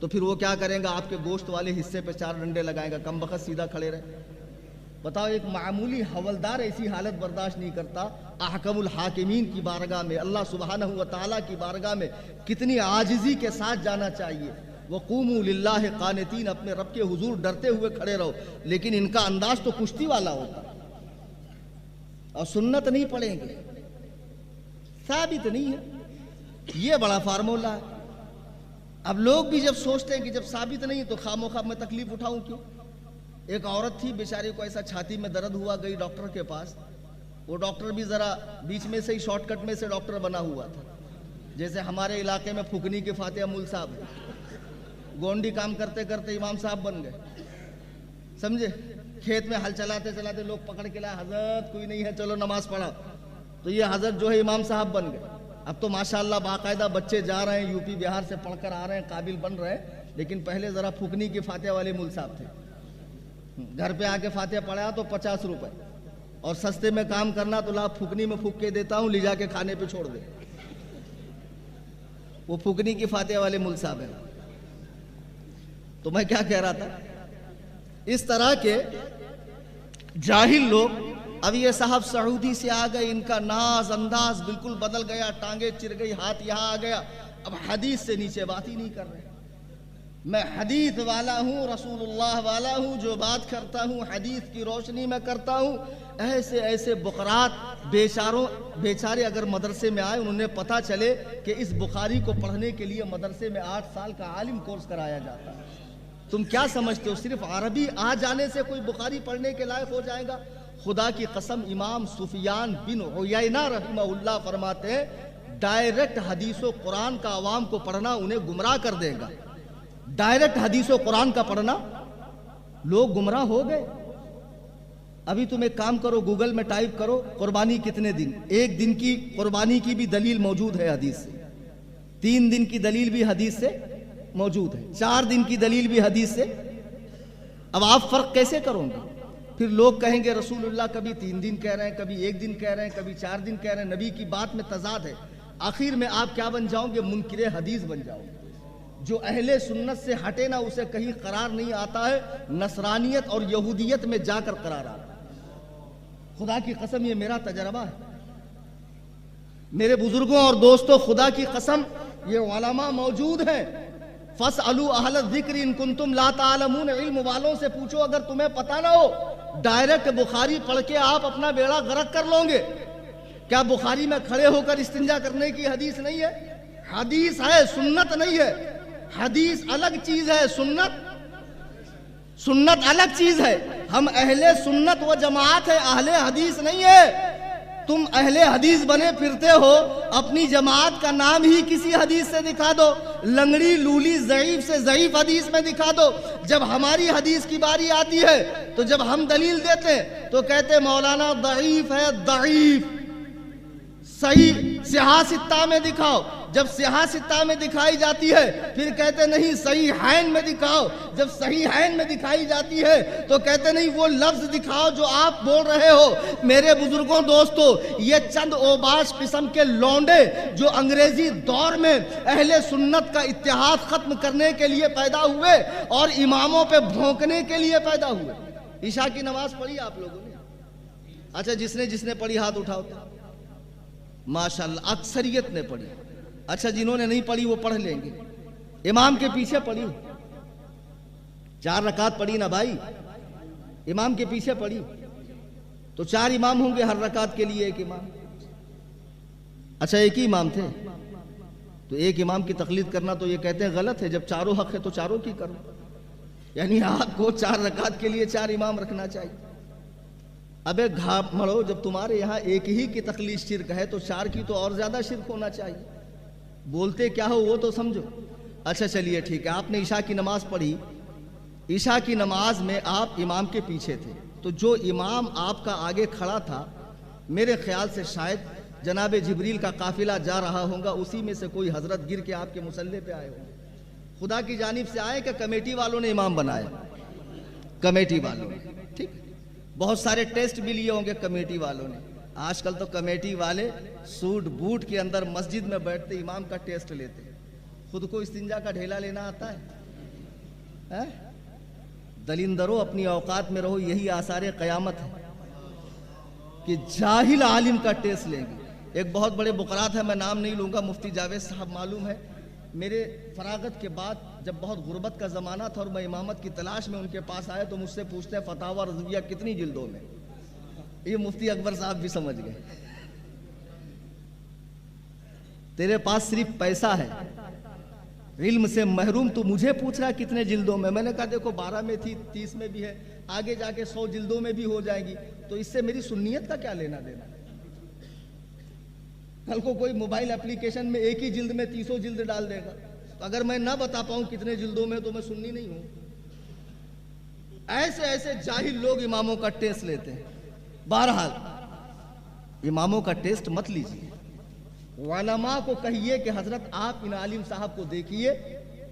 تو پھر وہ کیا کریں گا؟ آپ کے گوشت والے حصے پہ 4 ڈنڈے لگائیں گا، کم بخت سیدھا کھڑے رہے۔ بتاؤ ایک معمولی حولدار ایسی حالت برداشت نہیں کرتا، احکم الحاکمین کی بارگاہ میں، اللہ سبحانہ و تعالیٰ کی بارگاہ میں کتنی عاجزی کے ساتھ جانا چاہیے۔ وقوموا للہ قانتین، اپنے رب کے حضور ڈرتے ہوئے کھڑے رہو، لیکن ان کا انداز تو کشتی والا ہوتا اور سنت نہیں پڑھیں گے، ثابت نہیں ہے، یہ بڑا فارمولہ ہے۔ اب لوگ بھی جب سوچتے ہیں کہ جب ثابت نہیں تو خاموخواہ میں تکلیف اٹھاؤں کیوں؟ ایک عورت تھی بیچاری کو ایسا چھاتی میں درد ہوا، گئی ڈاکٹر کے پاس، وہ ڈاکٹر بھی ذرا بیچ میں سے ہی شارٹ کٹ میں سے ڈاکٹر بنا ہوا تھا، جیسے ہمارے علاقے میں پھکنی کے فاتحہ مول صاحب ہیں، گونڈی کام کرتے کرتے امام صاحب بن گئے، سمجھے؟ کھیت میں ہل چلاتے چلاتے لوگ پکڑ کے لائے، حضرت کوئی نہیں ہے چلو نماز پڑھا، تو یہ حضرت جو ہے امام صاحب بن گئے۔ اب تو ماشاءاللہ باقاعدہ بچے جا رہے ہیں، یو پی بہار سے پڑھ کر آ رہے ہیں، قابل بن رہے ہیں، لیکن پہلے ذرا پھکنی کے فاتحہ والے مول صاحب تھے، گھر پہ آ کے فاتحہ پڑھایا تو 50 روپے، اور سستے میں کام کرنا تو لا پھکنی میں پھک کے دیتا ہوں، لے جا کے کھانے پہ چھوڑ دے۔ وہ پھکنی کی فاتحہ والے مول صاحب ہیں۔ تو میں کیا کہہ رہا تھا، اس طرح کے جاہل لوگ، اب یہ صاحب سعودی سے آ گئے، ان کا ناز انداز بالکل بدل گیا، ٹانگیں چر گئی، ہاتھ یہاں آ گیا، اب حدیث سے نیچے بات ہی نہیں کر رہے۔ میں حدیث والا ہوں، رسول اللہ والا ہوں، جو بات کرتا ہوں حدیث کی روشنی میں کرتا ہوں۔ ایسے ایسے بقرات بیچارے اگر مدرسے میں آئے، انہوں نے پتہ چلے کہ اس بخاری کو پڑھنے کے لیے مدرسے میں 8 سال کا عالم کورس کرایا جاتا ہے۔ تم کیا سمجھتے ہو صرف عربی آ جانے سے کوئی بخاری پڑھنے کے لائق ہو جائے گا؟ خدا کی قسم، امام سفیان بن عیینہ رحمہ اللہ فرماتے ہیں، ڈائریکٹ حدیث و قرآن کا عوام کو پڑھنا انہیں گمراہ کر دے گا۔ ڈائریکٹ حدیث و قرآن کا پڑھنا، لوگ گمراہ ہو گئے۔ ابھی تم ایک کام کرو، گوگل میں ٹائپ کرو قربانی کتنے دن، 1 دن کی قربانی کی بھی دلیل موجود ہے حدیث سے، 3 دن کی دلیل بھی حدیث سے موجود ہے، 4 دن کی دلیل بھی حدیث سے۔ اب آپ فرق کیسے کرو گے؟ پھر لوگ کہیں گے رسول اللہ کبھی 3 دن کہہ رہے ہیں، کبھی 1 دن کہہ رہے ہیں، کبھی 4 دن کہہ رہے ہیں، نبی کی بات میں تضاد ہے۔ آخر میں آپ کیا بن جاؤ گے؟ منکر حدیث بن جاؤ گے۔ جو اہل سنت سے ہٹے نہ، اسے کہیں قرار نہیں آتا ہے، نصرانیت اور یہودیت میں جا کر قرار آتا ہے۔ خدا کی قسم یہ میرا تجربہ ہے، میرے بزرگوں اور دوستوں، خدا کی قسم یہ علماء موجود ہیں۔ فَاسْأَلُوا أَهْلَ الذِّكْرِ إِن كُنتُمْ لَا تَعْلَمُونَ، علم والوں سے پوچھو اگر تمہیں پتہ نہ ہو۔ ڈائریکٹ بخاری پڑھ کے آپ اپنا بیڑا غرق کر لو گے۔ کیا بخاری میں کھڑے ہو کر استنجا کرنے کی حدیث نہیں ہے؟ حدیث ہے، سنت نہیں ہے۔ حدیث الگ چیز ہے، سنت الگ چیز ہے۔ ہم اہل سنت و جماعت ہے، اہل حدیث نہیں ہے۔ تم اہل حدیث بنے پھرتے ہو، اپنی جماعت کا نام ہی کسی حدیث سے دکھا دو، لنگڑی لولی ضعیف سے ضعیف حدیث میں دکھا دو۔ جب ہماری حدیث کی باری آتی ہے تو جب ہم دلیل دیتے ہیں تو کہتے مولانا ضعیف ہے، ضعیف، صحیح صحاح ستہ میں دکھاؤ۔ جب صحاح ستہ میں دکھائی جاتی ہے پھر کہتے نہیں صحیحین میں دکھاؤ۔ جب صحیحین میں دکھائی جاتی ہے تو کہتے نہیں وہ لفظ دکھاؤ جو آپ بول رہے ہو۔ میرے بزرگوں دوستو، یہ چند اوباش قسم کے لونڈے جو انگریزی دور میں اہل سنت کا اتحاد ختم کرنے کے لیے پیدا ہوئے اور اماموں پہ بھونکنے کے لیے پیدا ہوئے۔ عشاء کی نماز پڑھی آپ لوگوں نے؟ اچھا، جس نے پڑھی ہاتھ اٹھاؤ۔ ماشاءاللہ اکثریت نے پڑھی۔ اچھا، جنہوں نے نہیں پڑھی وہ پڑھ لیں گے۔ امام کے پیچھے پڑھی، 4 رکعت پڑھی نا بھائی، امام کے پیچھے پڑھی تو 4 امام ہوں گے، ہر رکعت کے لیے 1 امام۔ اچھا، ایک ہی امام تھے تو ایک امام کی تقلید کرنا تو یہ کہتے ہیں غلط ہے۔ جب چاروں حق ہے تو چاروں کی کرو، یعنی آپ کو 4 رکعت کے لیے 4 امام رکھنا چاہیے۔ ابے گھاپ مڑو، جب تمہارے یہاں ایک ہی کی تقلید شرک ہے تو 4 کی تو اور زیادہ شرک ہونا چاہیے۔ بولتے کیا ہو وہ تو سمجھو۔ اچھا چلیے ٹھیک ہے، آپ نے عشاء کی نماز پڑھی، عشاء کی نماز میں آپ امام کے پیچھے تھے، تو جو امام آپ کا آگے کھڑا تھا، میرے خیال سے شاید جناب جبریل کا قافلہ جا رہا ہوگا، اسی میں سے کوئی حضرت گر کے آپ کے مصلی پہ آئے ہوں گے۔ خدا کی جانب سے آئے کہ کمیٹی والوں نے امام بنایا؟ کمیٹی والوں نے، ٹھیک۔ بہت سارے ٹیسٹ بھی لیے ہوں گے کمیٹی والوں نے۔ آج کل تو کمیٹی والے سوٹ بوٹ کے اندر مسجد میں بیٹھتے امام کا ٹیسٹ لیتے۔ خود کو استنجا کا ڈھیلا لینا آتا ہے؟ دلندرو اپنی اوقات میں رہو، یہی آثار قیامت ہے کہ جاہل عالم کا ٹیسٹ لیں گے۔ ایک بہت بڑے بقرات ہے، میں نام نہیں لوں گا، مفتی جاوید صاحب معلوم ہے، میرے فراغت کے بعد جب بہت غربت کا زمانہ تھا اور میں امامت کی تلاش میں ان کے پاس آیا تو مجھ سے پوچھتے ہیں فتاوی رضویہ کتنی جلدوں میں؟ یہ مفتی اکبر صاحب بھی سمجھ گئے، تیرے پاس صرف پیسہ ہے، علم سے محروم، تو مجھے پوچھ رہا کتنے جلدوں میں؟ میں نے کہا دیکھو 12 میں تھی، 30 میں بھی ہے، آگے جا کے 100 جلدوں میں بھی ہو جائے گی، تو اس سے میری سنیت کا کیا لینا دینا؟ کل کو کوئی موبائل اپلیکیشن میں ایک ہی جلد میں 300 جلد ڈال دے گا، تو اگر میں نہ بتا پاؤں کتنے جلدوں میں تو میں سنی نہیں ہوں۔ ایسے ایسے جاہل لوگ اماموں کا ٹیسٹ لیتے ہیں۔ بہرحال اماموں کا ٹیسٹ مت لیجیے، علماء کو کہیے کہ حضرت آپ ان عالم صاحب کو دیکھیے،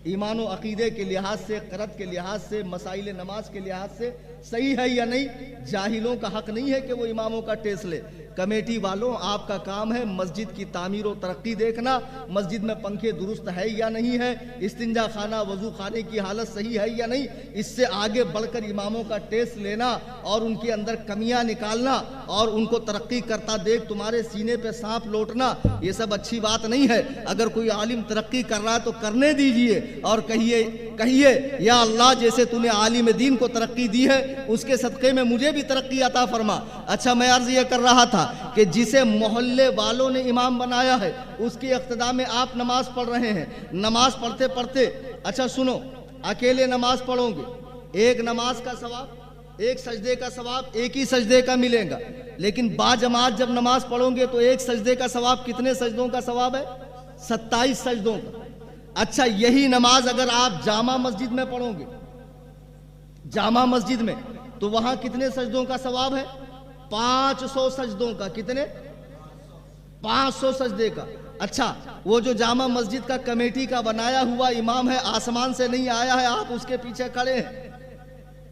ایمان و عقیدے کے لحاظ سے، قرت کے لحاظ سے، مسائل نماز کے لحاظ سے صحیح ہے یا نہیں۔ جاہلوں کا حق نہیں ہے کہ وہ اماموں کا ٹیسٹ لے۔ کمیٹی والوں، آپ کا کام ہے مسجد کی تعمیر و ترقی دیکھنا، مسجد میں پنکھے درست ہے یا نہیں ہے، استنجا خانہ وضو خانے کی حالت صحیح ہے یا نہیں، اس سے آگے بڑھ کر اماموں کا ٹیسٹ لینا اور ان کے اندر کمیاں نکالنا اور ان کو ترقی کرتا دیکھ تمہارے سینے پہ سانپ لوٹنا، یہ سب اچھی بات نہیں ہے۔ اگر کوئی عالم ترقی کر رہا ہے تو کرنے دیجئے اور کہیے یا اللہ جیسے تو نے عالم دین کو ترقی دی ہے اس کے صدقے میں مجھے بھی ترقی عطا فرما۔ اچھا، میں عرض یہ کر رہا تھا کہ جسے محلے والوں نے امام بنایا ہے اس کی اقتداء میں آپ نماز پڑھ رہے ہیں، نماز پڑھتے پڑھتے، اچھا سنو، اکیلے نماز پڑھو گے، ایک نماز کا ثواب، ایک سجدے کا ثواب ایک ہی سجدے کا ملے گا، لیکن با جماعت جب نماز پڑھو گے تو ایک سجدے کا ثواب کتنے سجدوں کا ثواب ہے؟ 27 سجدوں کا۔ اچھا، یہی نماز اگر آپ جامع مسجد میں پڑھو گے، جامع مسجد میں، تو وہاں کتنے سجدوں کا ثواب ہے؟ 500 سجدوں کا۔ کتنے؟ 500 سجدے کا۔ اچھا، وہ جو جامع مسجد کا کمیٹی کا بنایا ہوا امام ہے، آسمان سے نہیں آیا ہے، آپ اس کے پیچھے کھڑے ہیں،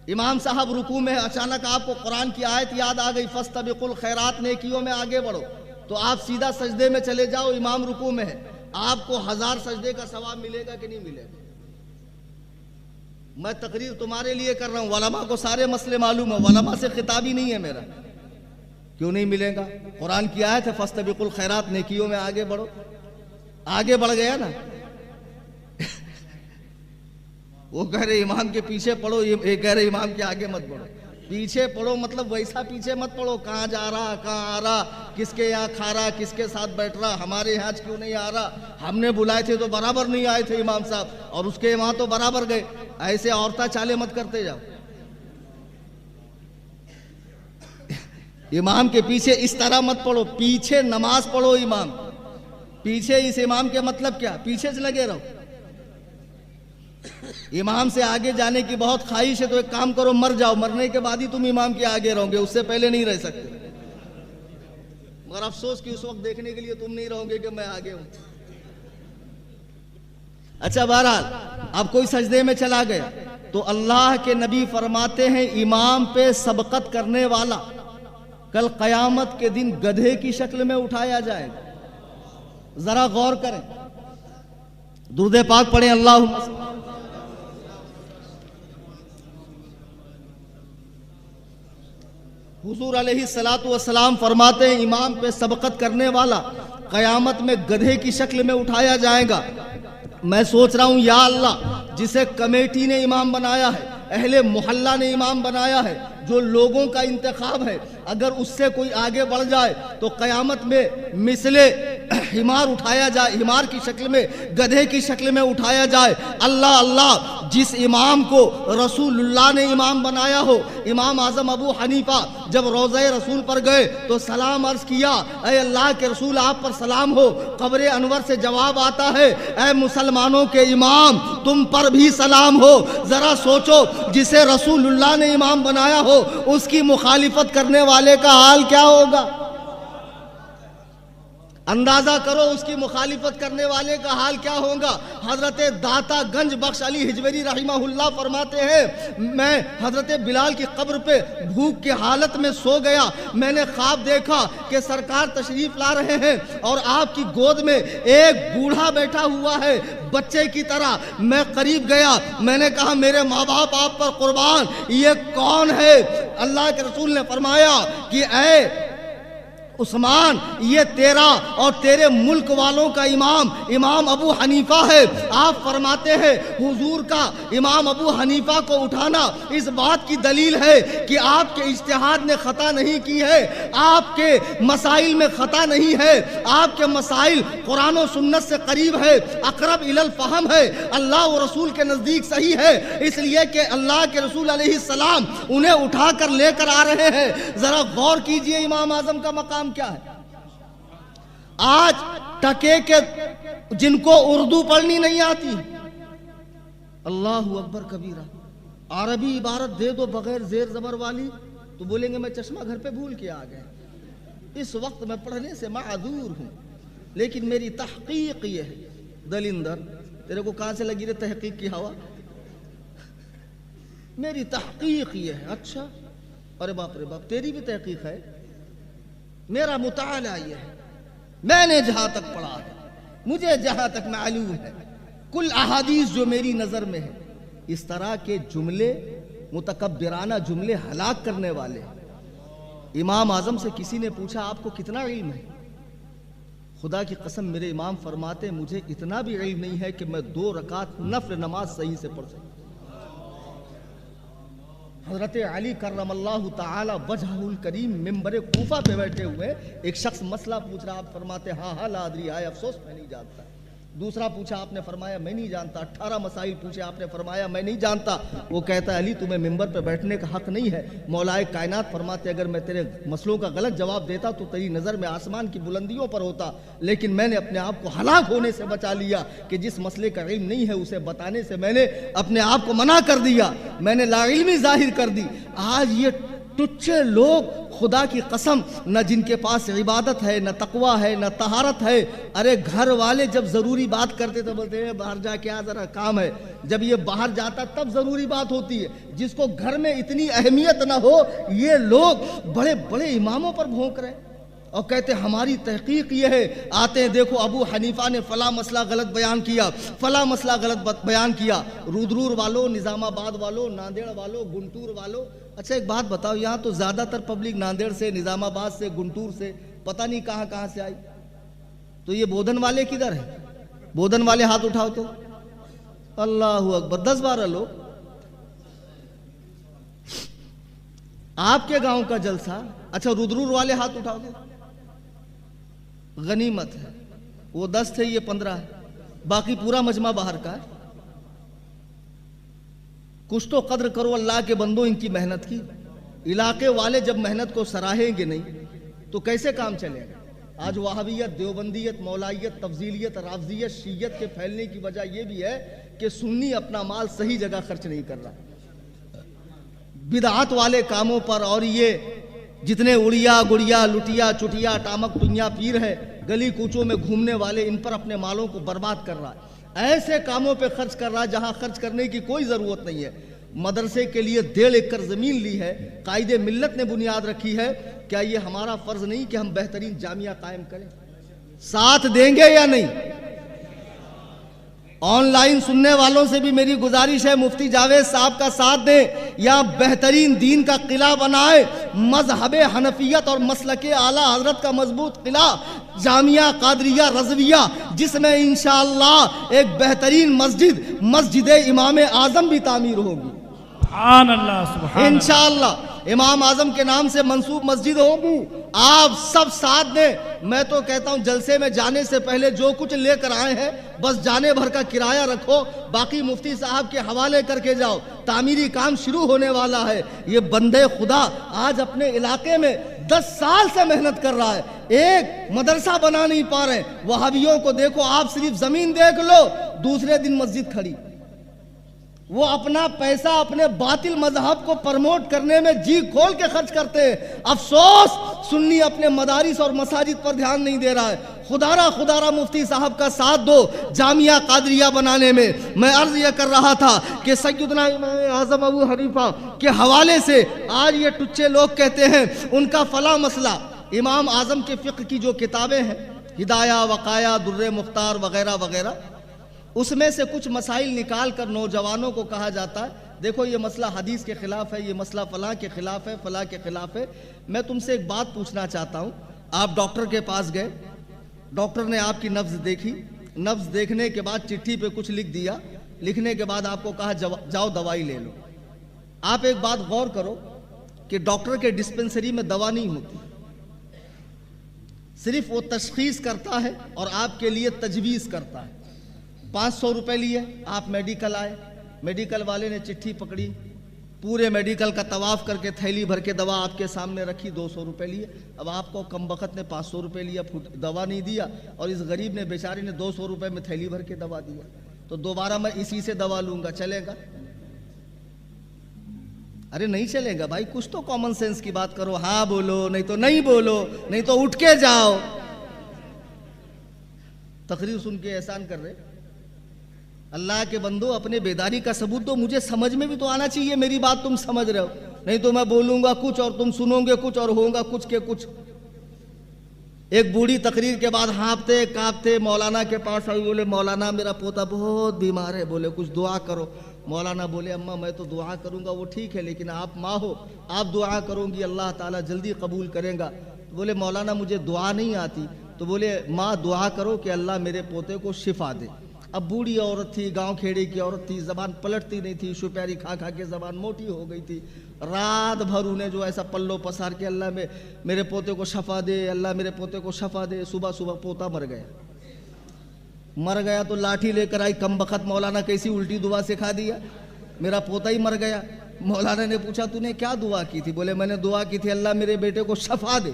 امام صاحب رکوع میں، اچانک آپ کو قرآن کی آیت یاد آ گئی فاستبقوا الخیرات، نیکیوں میں آگے بڑھو، تو آپ سیدھا سجدے میں چلے جاؤ، امام رکوع میں ہے، آپ کو 1000 سجدے کا ثواب ملے گا کہ نہیں ملے گا؟ میں تقریر تمہارے لیے کر رہا ہوں، علماء کو سارے مسئلے معلوم ہے، علماء سے خطاب ہی نہیں ہے میرا۔ کیوں نہیں ملے گا؟ قرآن کی آیت ہے فاستبقوا الخیرات، نیکیوں میں آگے بڑھو، آگے بڑھ گیا نا۔ وہ کہہ رہے امام کے پیچھے پڑھو، یہ کہہ رہے امام کے آگے مت بڑھو۔ پیچھے پڑھو مطلب ویسا پیچھے مت پڑھو، کہاں جا رہا، کہاں آ رہا، کس کے یہاں کھا رہا، کس کے ساتھ بیٹھ رہا، ہمارے یہاں کیوں نہیں آ رہا، ہم نے بلائے تھے تو برابر نہیں آئے تھے امام صاحب اور اس کے وہاں تو برابر گئے، ایسے عورتہ چالے مت کرتے جاؤ۔ امام کے پیچھے اس طرح مت پڑھو، پیچھے نماز پڑھو امام، پیچھے اس امام کے مطلب کیا؟ پیچھے سے لگے رہو۔ امام سے آگے جانے کی بہت خواہش ہے تو ایک کام کرو، مر جاؤ، مرنے کے بعد ہی تم امام کے آگے رہو گے، اس سے پہلے نہیں رہ سکتے، مگر افسوس کہ اس وقت دیکھنے کے لیے تم نہیں رہو گے کہ میں آگے ہوں۔ اچھا، بہرحال اب کوئی سجدے میں چلا گیا تو اللہ کے نبی فرماتے ہیں امام پہ سبقت کرنے والا کل قیامت کے دن گدھے کی شکل میں اٹھایا جائے گا۔ ذرا غور کریں، درود پاک پڑھیں، اللہم حضور علیہ الصلوۃ والسلام فرماتے ہیں امام پہ سبقت کرنے والا قیامت میں گدھے کی شکل میں اٹھایا جائے گا۔ میں سوچ رہا ہوں یا اللہ، جسے کمیٹی نے امام بنایا ہے، اہل محلہ نے امام بنایا ہے، جو لوگوں کا انتخاب ہے، اگر اس سے کوئی آگے بڑھ جائے تو قیامت میں مثل حمار اٹھایا جائے، حمار کی شکل میں، گدھے کی شکل میں اٹھایا جائے۔ اللہ اللہ، جس امام کو رسول اللہ نے امام بنایا ہو، امام اعظم ابو حنیفہ جب روضہ رسول پر گئے تو سلام عرض کیا، اے اللہ کے رسول آپ پر سلام ہو، قبر انور سے جواب آتا ہے، اے مسلمانوں کے امام تم پر بھی سلام ہو۔ ذرا سوچو، جسے رسول اللہ نے امام بنایا ہو اس کی مخالفت کرنے والے کا حال کیا ہوگا؟ اندازہ کرو اس کی مخالفت کرنے والے کا حال کیا ہوگا۔ حضرت داتا گنج بخش علی ہجویری رحمہ اللہ فرماتے ہیں میں حضرت بلال کی قبر پہ بھوک کی حالت میں سو گیا، میں نے خواب دیکھا کہ سرکار تشریف لا رہے ہیں اور آپ کی گود میں ایک بوڑھا بیٹھا ہوا ہے بچے کی طرح۔ میں قریب گیا، میں نے کہا میرے ماں باپ آپ پر قربان، یہ کون ہے؟ اللہ کے رسول نے فرمایا کہ اے عثمان، یہ تیرا اور تیرے ملک والوں کا امام ابو حنیفہ ہے۔ آپ فرماتے ہیں حضور کا امام ابو حنیفہ کو اٹھانا اس بات کی دلیل ہے کہ آپ کے اجتہاد نے خطا نہیں کی ہے، آپ کے مسائل میں خطا نہیں ہے، آپ کے مسائل قرآن و سنت سے قریب ہے، اقرب الی الفہم ہے، اللہ و رسول کے نزدیک صحیح ہے، اس لیے کہ اللہ کے رسول علیہ السلام انہیں اٹھا کر لے کر آ رہے ہیں۔ ذرا غور کیجئے امام اعظم کا مقام کیا ہے۔ آج ٹکے کے جن کو اردو پڑھنی نہیں آتی، اللہ اکبر کبیرہ، عربی عبارت دے دو بغیر زیر زبر والی تو بولیں گے میں چشمہ گھر پہ بھول کے آ گئے، اس وقت میں پڑھنے سے معذور ہوں، لیکن میری تحقیق یہ ہے۔ دلندر تیرے کو کہاں سے لگی رہے تحقیق کی ہوا؟ میری تحقیق یہ ہے۔ اچھا، ارے باپ رے باپ، تیری بھی تحقیق ہے؟ میرا مطالعہ یہ ہے، میں نے جہاں تک پڑھا ہے، مجھے جہاں تک معلوم ہے، کل احادیث جو میری نظر میں ہے، اس طرح کے جملے متکبرانہ جملے ہلاک کرنے والے۔ امام اعظم سے کسی نے پوچھا آپ کو کتنا علم ہے؟ خدا کی قسم میرے امام فرماتے مجھے اتنا بھی علم نہیں ہے کہ میں 2 رکعت نفل نماز صحیح سے پڑھ سکوں۔ حضرت علی کرم اللہ تعالی وجہہ الکریم منبر کوفہ پہ بیٹھے ہوئے، ایک شخص مسئلہ پوچھ رہا، آپ فرماتے ہاں لا ادری، آئے افسوس میں نہیں جانتا۔ دوسرا پوچھا، آپ نے فرمایا میں نہیں جانتا۔ 18 مسائل پوچھے، آپ نے فرمایا میں نہیں جانتا۔ وہ کہتا ہے علی تمہیں منبر پہ بیٹھنے کا حق نہیں ہے۔ مولا کائنات فرماتے اگر میں تیرے مسئلوں کا غلط جواب دیتا تو تیری نظر میں آسمان کی بلندیوں پر ہوتا، لیکن میں نے اپنے آپ کو ہلاک ہونے سے بچا لیا کہ جس مسئلے کا علم نہیں ہے اسے بتانے سے میں نے اپنے آپ کو منع کر دیا، میں نے لا علمی ظاہر کر دی۔ آج یہ ٹچے لوگ خدا کی قسم، نہ جن کے پاس عبادت ہے، نہ تقوی ہے، نہ طہارت ہے، ارے گھر والے جب ضروری بات کرتے تو بولتے ہیں باہر جا کے آ ذرا کام ہے، جب یہ باہر جاتا تب ضروری بات ہوتی ہے۔ جس کو گھر میں اتنی اہمیت نہ ہو، یہ لوگ بڑے بڑے اماموں پر بھونک رہے اور کہتے ہماری تحقیق یہ ہے۔ آتے ہیں دیکھو ابو حنیفہ نے فلاں مسئلہ غلط بیان کیا، فلاں مسئلہ غلط بیان کیا۔ رودرور والو، نظام آباد والو، ناندیڑ والو، گنٹور والو، اچھا ایک بات بتاؤ، یہاں تو زیادہ تر پبلک ناندیڑ سے، نظام آباد سے، گنٹور سے، پتہ نہیں کہاں کہاں سے آئی، تو یہ بودھن والے کدھر ہیں؟ بودھن والے ہاتھ اٹھاؤ تو، اللہ اکبر، 10-12 لوگ۔ آپ کے گاؤں کا جلسہ، اچھا رودرور والے ہاتھ اٹھاؤ تو، غنیمت ہے، وہ 10 تھے یہ 15 ہے، باقی پورا مجمع باہر کا ہے۔ کچھ تو قدر کرو اللہ کے بندوں ان کی محنت کی۔ علاقے والے جب محنت کو سراہیں گے نہیں تو کیسے کام چلے گا؟ آج وہابیت، دیوبندیت، مولائیت، تفضیلیت، رافضیت، شیعیت کے پھیلنے کی وجہ یہ بھی ہے کہ سنی اپنا مال صحیح جگہ خرچ نہیں کر رہا، بدعات والے کاموں پر، اور یہ جتنے اڑیا گڑیا لٹیا چٹیا ٹامک ٹنیا پیر ہے گلی کوچوں میں گھومنے والے، ان پر اپنے مالوں کو برباد کر رہا ہے، ایسے کاموں پہ خرچ کر رہا ہے جہاں خرچ کرنے کی کوئی ضرورت نہیں ہے۔ مدرسے کے لیے 1.5 ایکڑ زمین لی ہے، قائد ملت نے بنیاد رکھی ہے، کیا یہ ہمارا فرض نہیں کہ ہم بہترین جامعہ قائم کریں؟ ساتھ دیں گے یا نہیں؟ آن لائن سننے والوں سے بھی میری گزارش ہے مفتی جاوید صاحب کا ساتھ دیں، یا بہترین دین کا قلعہ بنائے، مذہب حنفیت اور مسلک اعلیٰ حضرت کا مضبوط قلعہ جامعہ قادریہ رضویہ، جس میں انشاءاللہ ایک بہترین مسجد امام اعظم بھی تعمیر ہوگی سبحان اللہ، سبحان اللہ، انشاءاللہ امام اعظم کے نام سے منسوب مسجد ہوگی۔ آپ سب ساتھ دیں۔ میں تو کہتا ہوں جلسے میں جانے سے پہلے جو کچھ لے کر آئے ہیں بس جانے بھر کا کرایہ رکھو، باقی مفتی صاحب کے حوالے کر کے جاؤ، تعمیری کام شروع ہونے والا ہے۔ یہ بندے خدا آج اپنے علاقے میں 10 سال سے محنت کر رہا ہے، ایک مدرسہ بنا نہیں پا رہے۔ وہابیوں کو دیکھو، آپ صرف زمین دیکھ لو، دوسرے دن مسجد کھڑی۔ وہ اپنا پیسہ اپنے باطل مذہب کو پرموٹ کرنے میں جی کھول کے خرچ کرتے ہیں۔ افسوس سنی اپنے مدارس اور مساجد پر دھیان نہیں دے رہا ہے۔ خدارہ مفتی صاحب کا ساتھ دو جامعہ قادریہ بنانے میں۔ میں عرض یہ کر رہا تھا کہ سیدنا امام اعظم ابو حنیفہ کے حوالے سے آج یہ ٹچے لوگ کہتے ہیں ان کا فلاں مسئلہ، امام اعظم کے فقہ کی جو کتابیں ہیں ہدایہ، وقایہ، در مختار وغیرہ وغیرہ، اس میں سے کچھ مسائل نکال کر نوجوانوں کو کہا جاتا ہے دیکھو یہ مسئلہ حدیث کے خلاف ہے، یہ مسئلہ فلاں کے خلاف ہے، فلاں کے خلاف ہے۔ میں تم سے ایک بات پوچھنا چاہتا ہوں، آپ ڈاکٹر کے پاس گئے، ڈاکٹر نے آپ کی نبض دیکھی، نبض دیکھنے کے بعد چٹھی پہ کچھ لکھ دیا، لکھنے کے بعد آپ کو کہا جاؤ دوائی لے لو۔ آپ ایک بات غور کرو کہ ڈاکٹر کے ڈسپنسری میں دوا نہیں ہوتی، صرف وہ تشخیص کرتا ہے اور آپ کے لیے تجویز کرتا ہے۔ 500 روپے لیے آپ میڈیکل آئے، میڈیکل والے نے چٹھی پکڑی، پورے میڈیکل کا طواف کر کے تھیلی بھر کے دوا آپ کے سامنے رکھی، 200 روپے لیے۔ اب آپ کو کم بخت نے 500 روپے لیا، دوا نہیں دیا، اور اس غریب نے بیچارے نے 200 روپے میں تھیلی بھر کے دوا دیا، تو دوبارہ میں اسی سے دوا لوں گا، چلے گا؟ ارے نہیں چلے گا بھائی، کچھ تو کامن سینس کی بات کرو، ہاں بولو نہیں تو نہیں بولو، نہیں تو اٹھ کے جاؤ۔ تقریر سن کے احسان کر رہے، اللہ کے بندو اپنے بیداری کا ثبوت دو، مجھے سمجھ میں بھی تو آنا چاہیے میری بات تم سمجھ رہے ہو، نہیں تو میں بولوں گا کچھ اور تم سنو گے کچھ اور ہوگا کچھ کے کچھ۔ ایک بوڑھی تقریر کے بعد ہانپتے کانپتے مولانا کے پاس آئی، بولے مولانا میرا پوتا بہت بیمار ہے، بولے کچھ دعا کرو۔ مولانا بولے اماں میں تو دعا کروں گا وہ ٹھیک ہے، لیکن آپ ماں ہو، آپ دعا کروں گی اللہ تعالیٰ جلدی قبول کرے گا۔ بولے مولانا مجھے دعا نہیں آتی، تو بولے ماں دعا کرو کہ اللہ میرے پوتے کو شفا دے۔ اب بوڑھی عورت تھی، گاؤں کھیڑے کی عورت تھی، زبان پلٹتی نہیں تھی، شپیاری کھا کھا کے زبان موٹی ہو گئی تھی۔ رات بھر انہیں جو ایسا پلو پسار کے اللہ میرے پوتے کو شفا دے، اللہ میرے پوتے کو شفا دے۔ صبح صبح پوتا مر گیا تو لاٹھی لے کر آئی، کم بخت مولانا کیسی الٹی دعا سکھا دیا، میرا پوتا ہی مر گیا۔ مولانا نے پوچھا تو نے کیا دعا کی تھی؟ بولے میں نے دعا کی تھی اللہ میرے بیٹے کو شفا دے۔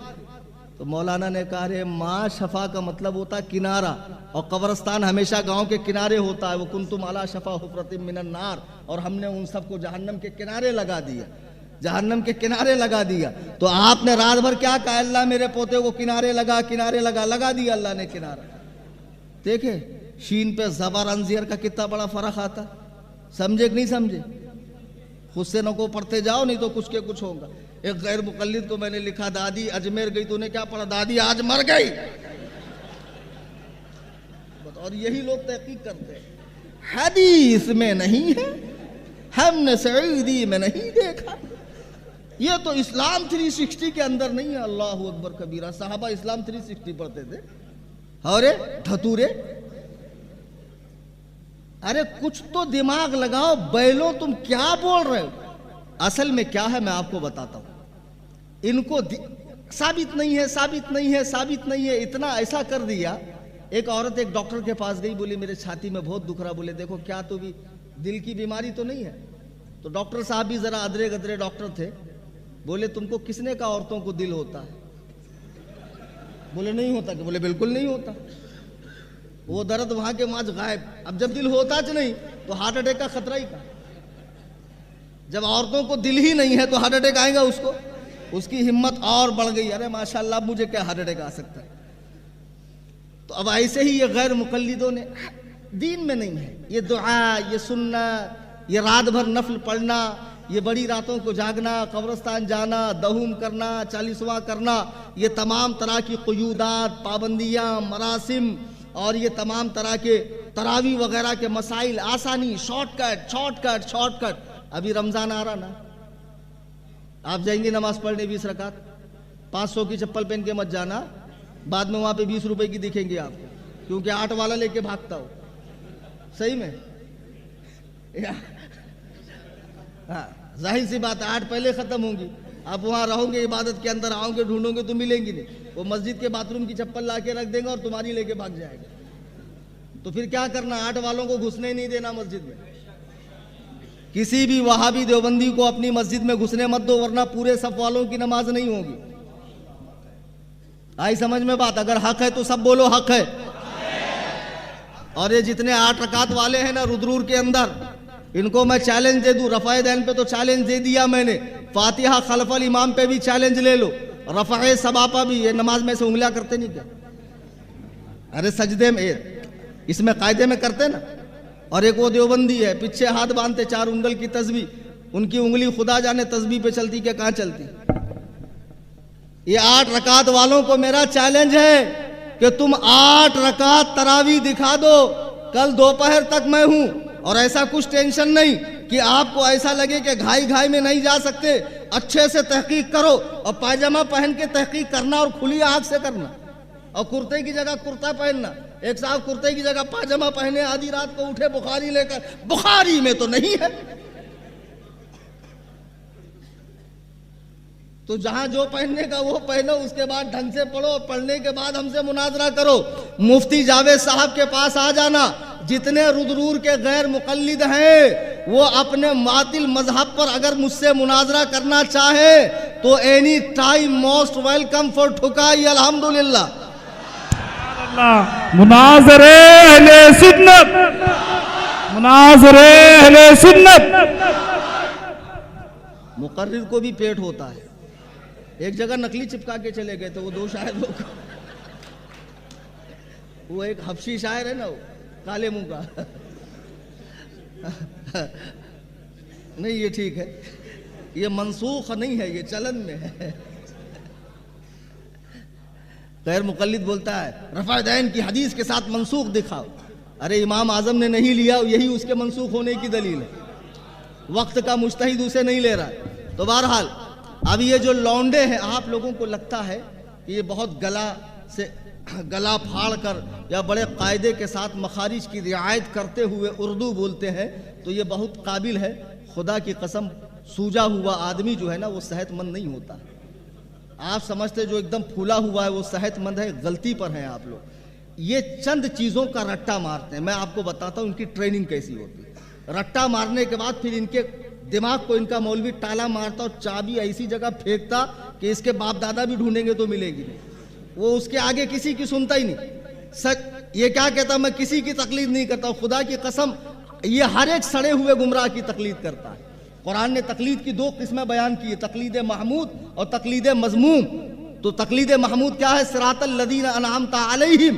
تو مولانا نے کہا رے ماں، شفا کا مطلب ہوتا ہے کنارہ، اور قبرستان ہمیشہ گاؤں کے کنارے ہوتا ہے، وہ کنتم علی شفا حفرۃ من النار، اور ہم نے ان سب کو جہنم کے کنارے لگا دیا، جہنم کے کنارے لگا دیا۔ تو آپ نے رات بھر کیا کہا؟ اللہ میرے پوتے کو کنارے لگا لگا دیا اللہ نے کنارہ۔ دیکھیں شین پہ زبر انزیر کا کتنا بڑا فرق آتا، سمجھے کہ نہیں سمجھے؟ خود سے نہ کو پڑھتے جاؤ نہیں تو کچھ کے کچھ ہوگا۔ ایک غیر مقلد کو میں نے لکھا دادی اجمیر گئی تو انہیں کیا پڑھا؟ دادی آج مر گئی۔ اور یہی لوگ تحقیق کرتے ہیں، حدیث میں نہیں ہے، ہم نے سعیدی میں نہیں دیکھا، یہ تو اسلام 360 کے اندر نہیں ہے۔ اللہ اکبر کبیرہ، صحابہ اسلام 360 پڑھتے تھے، اور دھتورے۔ ارے کچھ تو دماغ لگاؤ بیلو، تم کیا بول رہے ہو؟ اصل میں کیا ہے میں آپ کو بتاتا ہوں، ان کو ثابت نہیں ہے، اتنا ایسا کر دیا۔ ایک عورت ایک ڈاکٹر کے پاس گئی، بولی میرے چھاتی میں بہت دکھ رہا، بولے دیکھو کیا تو بھی دل کی بیماری تو نہیں ہے؟ تو ڈاکٹر صاحب بھی ذرا ادرے گدرے ڈاکٹر تھے، بولے تم کو کس نے کہا عورتوں کو دل ہوتا ہے؟ بولے نہیں ہوتا، کہ بولے بالکل نہیں ہوتا، وہ درد وہاں کے وہاں غائب۔ اب جب دل ہوتا نہیں تو ہارٹ اٹیک کا خطرہ ہی کہاں؟ جب عورتوں کو دل ہی نہیں ہے تو ہارٹ اٹیک آئے گا اس کو؟ اس کی ہمت اور بڑھ گئی، ارے ماشاءاللہ اب مجھے کیا ہارٹ اٹیک آ سکتا ہے؟ تو اب ایسے ہی یہ غیر مقلدوں نے، دین میں نہیں ہے یہ دعا، یہ سنت، یہ رات بھر نفل پڑھنا، یہ بڑی راتوں کو جاگنا، قبرستان جانا، دہوم کرنا، 40واں کرنا، یہ تمام طرح کی قیودات، پابندیاں، مراسم، اور یہ تمام طرح کے تراویح وغیرہ کے مسائل، آسانی، شارٹ کٹ۔ ابھی رمضان آ رہا نا، آپ جائیں گے نماز پڑھنے 20 رکعت، 500 کی چپل پہن کے مت جانا، بعد میں وہاں پہ 20 روپے کی دکھیں گے آپ کو، کیونکہ 8 والا لے کے بھاگتا ہو۔ صحیح میں ہاں، ظاہر سی بات ہے 8 پہلے ختم ہوں گی، آپ وہاں رہو گے، عبادت کے اندر آؤ گے، ڈھونڈو گے تو ملیں گی نہیں، وہ مسجد کے باتھ روم کی چپل لا کے رکھ دیں گے اور تمہاری لے کے بھاگ جائے گا۔ تو پھر کیا کرنا؟ 8 والوں کو گھسنے نہیں دینا مسجد میں، کسی بھی وہابی دیوبندی کو اپنی مسجد میں گھسنے مت دو، ورنہ پورے صف والوں کی نماز نہیں ہوگی۔ آئی سمجھ میں بات؟ اگر حق ہے تو سب بولو حق ہے۔ اور یہ جتنے 8 رکعت والے ہیں نا رودرور کے اندر، ان کو میں چیلنج دے دوں، رفع دین پہ تو چیلنج دے دیا میں نے، فاتحہ خلف الامام پہ بھی چیلنج لے لو، رفع سباپا بھی، یہ نماز میں سے انگلیاں کرتے نہیں کیا؟ ارے سجدے میں اس میں قاعدے میں کرتے نا. اور ایک وہ دیوبندی ہے پیچھے ہاتھ باندھتے 4 انگل کی تسبیح, ان کی انگلی خدا جانے تسبیح پہ چلتی کہ کہاں چلتی. یہ 8 رکعت والوں کو میرا چیلنج ہے کہ تم 8 رکعت تراویح دکھا دو, کل دوپہر تک میں ہوں. اور ایسا کچھ ٹینشن نہیں کہ آپ کو ایسا لگے کہ گھائی گھائی میں نہیں جا سکتے, اچھے سے تحقیق کرو اور پائجامہ پہن کے تحقیق کرنا اور کھلی آنکھ سے کرنا, اور کرتے کی جگہ کرتا پہننا. ایک صاحب کرتے کی جگہ پائجامہ پہنے آدھی رات کو اٹھے بخاری لے کر, بخاری میں تو نہیں ہے. تو جہاں جو پہننے کا وہ پہنو, اس کے بعد ڈھنگ سے پڑھو, پڑھنے کے بعد ہم سے مناظرہ کرو. مفتی جاوید صاحب کے پاس آ جانا. جتنے ردرور کے غیر مقلد ہیں وہ اپنے باطل مذہب پر اگر مجھ سے مناظرہ کرنا چاہے تو any time most welcome for ٹھکائی. الحمدللہ مناظر اہل سنت, مناظر اہل سنت. مقرر کو بھی پیٹ ہوتا ہے. ایک جگہ نقلی چپکا کے چلے گئے تھے وہ 2 شاعر لوگ, وہ ایک حبشی شاعر ہے نا, وہ کالے منہ کا. نہیں یہ ٹھیک ہے, یہ منسوخ نہیں ہے, یہ چلن میں ہے. غیر مقلد بولتا ہے رفع دین کی حدیث کے ساتھ منسوخ دکھاؤ. ارے امام اعظم نے نہیں لیا, یہی اس کے منسوخ ہونے کی دلیل ہے. وقت کا مجتہد اسے نہیں لے رہا. تو بہرحال اب یہ جو لونڈے ہیں, آپ لوگوں کو لگتا ہے کہ یہ بہت گلا پھاڑ کر یا بڑے قاعدے کے ساتھ مخارج کی رعایت کرتے ہوئے اردو بولتے ہیں, تو یہ بہت قابل ہے. خدا کی قسم سوجا ہوا آدمی جو ہے نا وہ صحت مند نہیں ہوتا. آپ سمجھتے جو ایک دم پھولا ہوا ہے وہ صحت مند ہے, غلطی پر ہیں آپ لوگ. یہ چند چیزوں کا رٹا مارتے ہیں. میں آپ کو بتاتا ہوں ان کی ٹریننگ کیسی ہوتی ہے. رٹا مارنے کے بعد پھر ان کے دماغ کو ان کا مولوی ٹالا مارتا اور چابی ایسی جگہ پھینکتا کہ اس کے باپ دادا بھی ڈھونڈیں گے تو ملے گی نہیں. وہ اس کے آگے کسی کی سنتا ہی نہیں. سچ یہ کیا کہتا, میں کسی کی تقلید نہیں کرتا. خدا کی قسم یہ ہر ایک سڑے ہوئے گمراہ کی تقلید کرتا ہے. قرآن نے تقلید کی 2 قسمیں بیان کی, تقلید محمود اور تقلید مذموم. تو تقلید محمود کیا ہے, صراط الذین انعمت علیہم,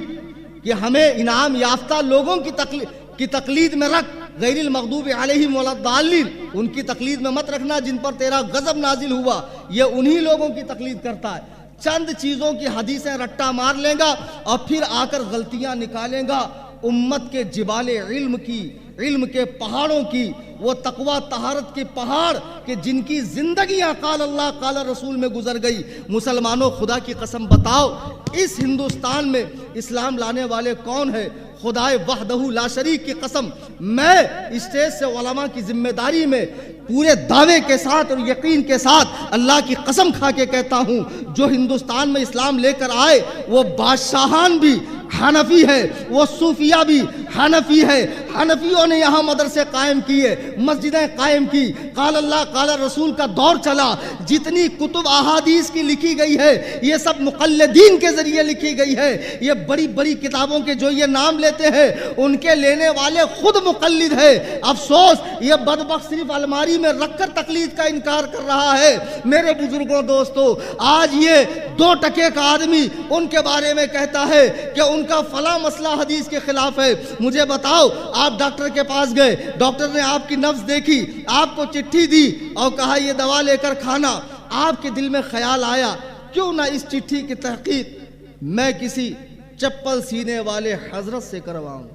کہ ہمیں انعام یافتہ لوگوں کی تقلید میں رکھ, غیر المغضوب علیہم ولا الضالین, ان کی تقلید میں مت رکھنا جن پر تیرا غضب نازل ہوا. یہ انہی لوگوں کی تقلید کرتا ہے. چند چیزوں کی حدیثیں رٹا مار لے گا اور پھر آ کر غلطیاں نکالے گا. امت کے جبال علم کی, علم کے پہاڑوں کی, وہ تقوی طہارت کے پہاڑ کہ جن کی زندگیاں قال اللہ قال رسول میں گزر گئی. مسلمانوں خدا کی قسم بتاؤ اس ہندوستان میں اسلام لانے والے کون ہیں؟ خدائے وحدہ لا شریک کی قسم میں اسٹیج سے علماء کی ذمہ داری میں پورے دعوے کے ساتھ اور یقین کے ساتھ اللہ کی قسم کھا کے کہتا ہوں, جو ہندوستان میں اسلام لے کر آئے وہ بادشاہان بھی حنفی ہے, وہ صوفیہ بھی حنفی ہے. حنفیوں نے یہاں مدرسے قائم کیے, مسجدیں قائم کی, قال اللہ قال رسول کا دور چلا. جتنی کتب احادیث کی لکھی گئی ہے یہ سب مقلدین کے ذریعے لکھی گئی ہے. یہ بڑی بڑی کتابوں کے جو یہ نام لیتے ہیں ان کے لینے والے خود مقلد ہے. افسوس یہ بدبخت صرف الماری میں رکھ کر تقلید کا انکار کر رہا ہے. میرے بزرگوں دوستو, آج یہ 2 ٹکے کا آدمی ان کے بارے میں کہتا ہے کہ ان کا فلاں مسئلہ حدیث کے خلاف ہے. مجھے بتاؤ, آپ ڈاکٹر کے پاس گئے, ڈاکٹر نے آپ کی نبض دیکھی, آپ کو چٹھی دی اور کہا یہ دوا لے کر کھانا. آپ کے دل میں خیال آیا کیوں نہ اس چٹھی کی تحقیق میں کسی چپل سینے والے حضرت سے کرواؤں.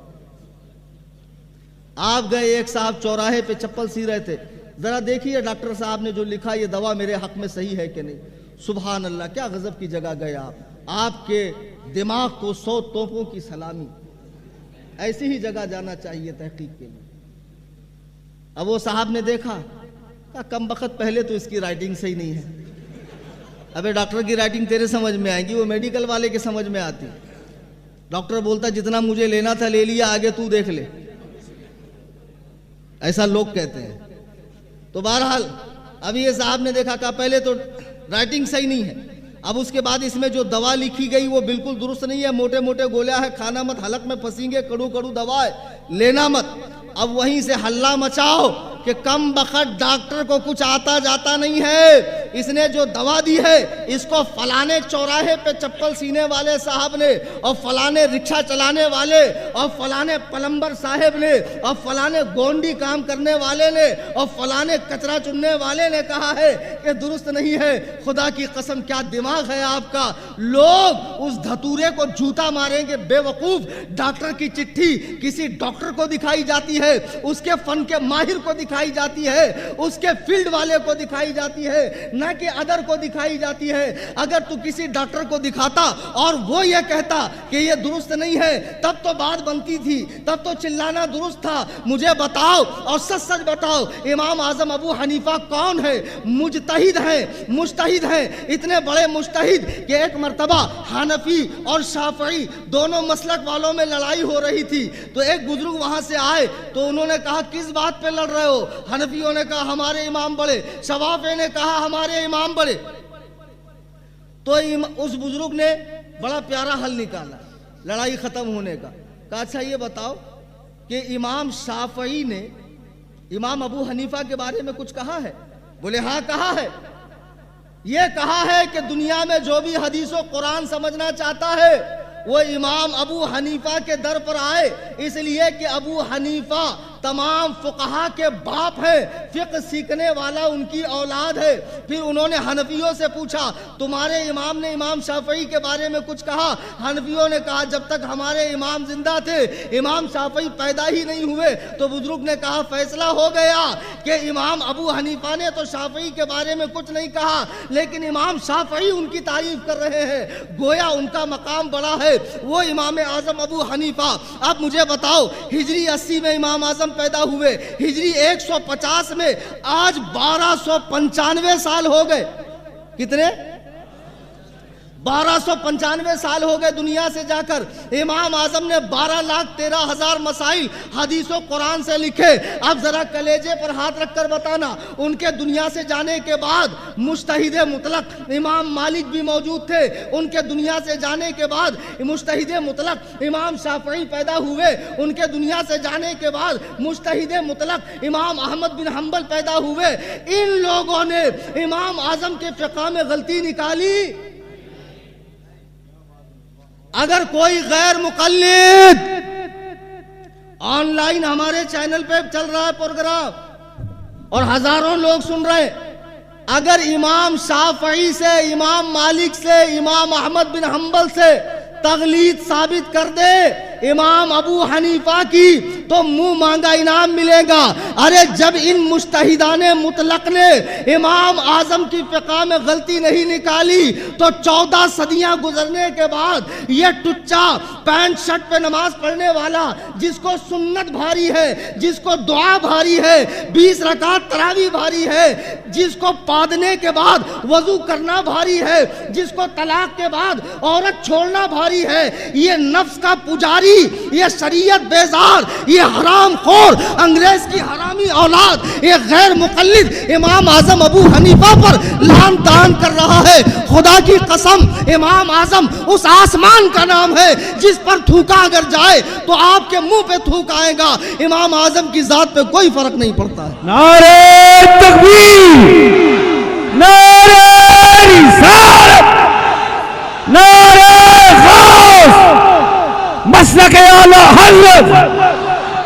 آپ گئے, ایک صاحب چوراہے پہ چپل سی رہے تھے, ذرا دیکھیے ڈاکٹر صاحب نے جو لکھا یہ دوا میرے حق میں صحیح ہے کہ نہیں. سبحان اللہ, کیا غضب کی جگہ گئے آپ. آپ کے دماغ کو 100 توپوں کی سلامی. ایسی ہی جگہ جانا چاہیے تحقیق کے لیے. اب وہ صاحب نے دیکھا, کہا کم بخت پہلے تو اس کی رائٹنگ صحیح نہیں ہے. ابے ڈاکٹر کی رائٹنگ تیرے سمجھ میں آئے گی, وہ میڈیکل والے کے سمجھ میں آتی. ڈاکٹر بولتا جتنا مجھے لینا تھا لے لیا, آگے تو دیکھ لے. ایسا لوگ کہتے ہیں. تو بہرحال اب یہ صاحب نے دیکھا, کہا پہلے تو رائٹنگ صحیح نہیں ہے, اب اس کے بعد اس میں جو دوا لکھی گئی وہ بالکل درست نہیں ہے, موٹے موٹے گولیاں ہے, کھانا مت, حلق میں پھنسیں گے, کڑو کڑو دوا ہے, لینا مت. اب وہیں سے ہلہ مچاؤ کہ کم بخت ڈاکٹر کو کچھ آتا جاتا نہیں ہے, اس نے جو دوا دی ہے اس کو فلانے چوراہے پہ چپل سینے والے صاحب نے اور فلانے رکشہ چلانے والے اور فلانے پلمبر صاحب نے اور فلانے گونڈی کام کرنے والے نے اور فلانے کچرا چننے والے نے کہا ہے کہ درست نہیں ہے۔ خدا کی قسم کیا دماغ ہے آپ کا، لوگ اس دھتورے کو جھوٹا ماریں گے۔ بے وقوف، ڈاکٹر کی چٹھی کسی ڈاکٹر کو دکھائی جاتی ہے، اس کے فن کے ماہر کو دکھائی جاتی ہے، اس کے فیلڈ والے کو دکھائی جاتی ہے، نہ کہ ادر کو دکھائی جاتی ہے۔ اگر تو کسی ڈاکٹر کو دکھاتا اور وہ یہ کہتا کہ یہ درست نہیں ہے تب تو بات بنتی تھی، تب تو چلانا درست تھا۔ مجھے بتاؤ اور سچ سچ بتاؤ، امام اعظم ابو حنیفہ کون ہے؟ مجتہد ہیں، اتنے بڑے مجتہد کہ ایک مرتبہ حنفی اور شافعی دونوں مسلک والوں میں لڑائی ہو رہی تھی، تو ایک بزرگ وہاں سے آئے تو انہوں نے کہا کس بات پہ لڑ رہے ہو؟ حنفیوں نے کہا ہمارے امام بڑے، شافعی نے کہا ہمارے امام بڑے۔ تو اس بزرگ نے بڑا پیارا حل نکالا لڑائی ختم ہونے کا۔ کہا اچھا یہ بتاؤ کہ امام شافعی نے امام ابو حنیفہ کے بارے میں کچھ کہا ہے؟ بولے ہاں کہا ہے۔ یہ کہا ہے کہ دنیا میں جو بھی حدیث و قرآن سمجھنا چاہتا ہے وہ امام ابو حنیفہ کے در پر آئے، اس لیے کہ ابو حنیفہ تمام فقہا کے باپ ہے، فقہ سیکھنے والا ان کی اولاد ہے۔ پھر انہوں نے حنفیوں سے پوچھا تمہارے امام نے امام شافعی کے بارے میں کچھ کہا؟ حنفیوں نے کہا جب تک ہمارے امام زندہ تھے امام شافعی پیدا ہی نہیں ہوئے۔ تو بزرگ نے کہا فیصلہ ہو گیا کہ امام ابو حنیفہ نے تو شافعی کے بارے میں کچھ نہیں کہا، لیکن امام شافعی ان کی تعریف کر رہے ہیں، گویا ان کا مقام بڑا ہے، وہ امام اعظم ابو حنیفہ۔ اب مجھے بتاؤ ہجری 80 میں امام اعظم پیدا ہوئے، ہجری 150 میں آج 1295 سال ہو گئے۔ کتنے؟ 1295 سال ہو گئے دنیا سے جا کر۔ امام اعظم نے 12,13,000 مسائل حدیث و قرآن سے لکھے۔ اب ذرا کلیجے پر ہاتھ رکھ کر بتانا، ان کے دنیا سے جانے کے بعد مجتہد مطلق امام مالک بھی موجود تھے، ان کے دنیا سے جانے کے بعد مجتہد مطلق امام شافعی پیدا ہوئے، ان کے دنیا سے جانے کے بعد مجتہد مطلق امام احمد بن حنبل پیدا ہوئے۔ ان لوگوں نے امام اعظم کے فقہ میں غلطی نکالی؟ اگر کوئی غیر مقلد، آن لائن ہمارے چینل پہ چل رہا ہے پروگرام اور ہزاروں لوگ سن رہے ہیں، اگر امام شافعی سے، امام مالک سے، امام احمد بن حنبل سے تقلید ثابت کر دے امام ابو حنیفہ کی تو منہ مانگا انعام ملے گا۔ ارے جب ان مجتہدان مطلق نے امام اعظم کی فقہ میں غلطی نہیں نکالی تو 14 صدیاں گزرنے کے بعد یہ ٹچا پینٹ شرٹ پہ نماز پڑھنے والا، جس کو سنت بھاری ہے، جس کو دعا بھاری ہے، 20 رکعت تراویح بھاری ہے، جس کو پادنے کے بعد وضو کرنا بھاری ہے، جس کو طلاق کے بعد عورت چھوڑنا بھاری ہے، یہ نفس کا پجاری، یہ شریعت بیزار، یہ حرام خور، انگریز کی حرامی اولاد، یہ غیر مقلد امام اعظم ابو حنیفہ پر لعن طعن کر رہا ہے۔ خدا کی قسم امام اعظم اس آسمان کا نام ہے جس پر تھوکا اگر جائے تو آپ کے منہ پہ تھوک آئے گا۔ امام اعظم کی ذات پہ کوئی فرق نہیں پڑتا ہے۔ نعرہ تکبیر، نعرہ رسالت، نعرہ غوث، مسلک اعلی حضرت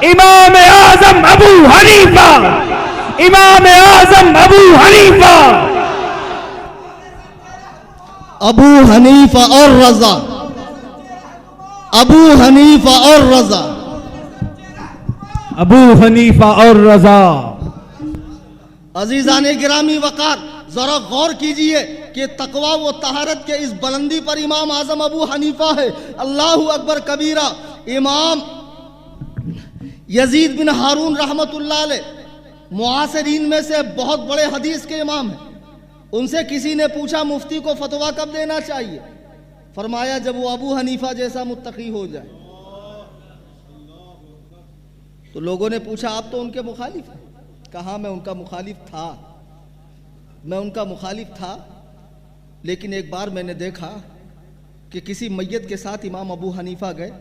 امام اعظم ابو حنیفہ، امام اعظم ابو حنیفہ، ابو حنیفہ اور رضا، ابو حنیفہ اور رضا، ابو حنیفہ اور رضا۔ عزیزان گرامی وقار، ذرا غور کیجئے کہ تقوی و طہارت کے اس بلندی پر امام اعظم ابو حنیفہ ہے۔ اللہ اکبر کبیرہ۔ امام یزید بن ہارون رحمت اللہ علیہ معاصرین میں سے بہت بڑے حدیث کے امام ہیں۔ ان سے کسی نے پوچھا مفتی کو فتویٰ کب دینا چاہیے؟ فرمایا جب وہ ابو حنیفہ جیسا متقی ہو جائے۔ تو لوگوں نے پوچھا آپ تو ان کے مخالف ہیں۔ کہا میں ان کا مخالف تھا، میں ان کا مخالف تھا، لیکن ایک بار میں نے دیکھا کہ کسی میت کے ساتھ امام ابو حنیفہ گئے،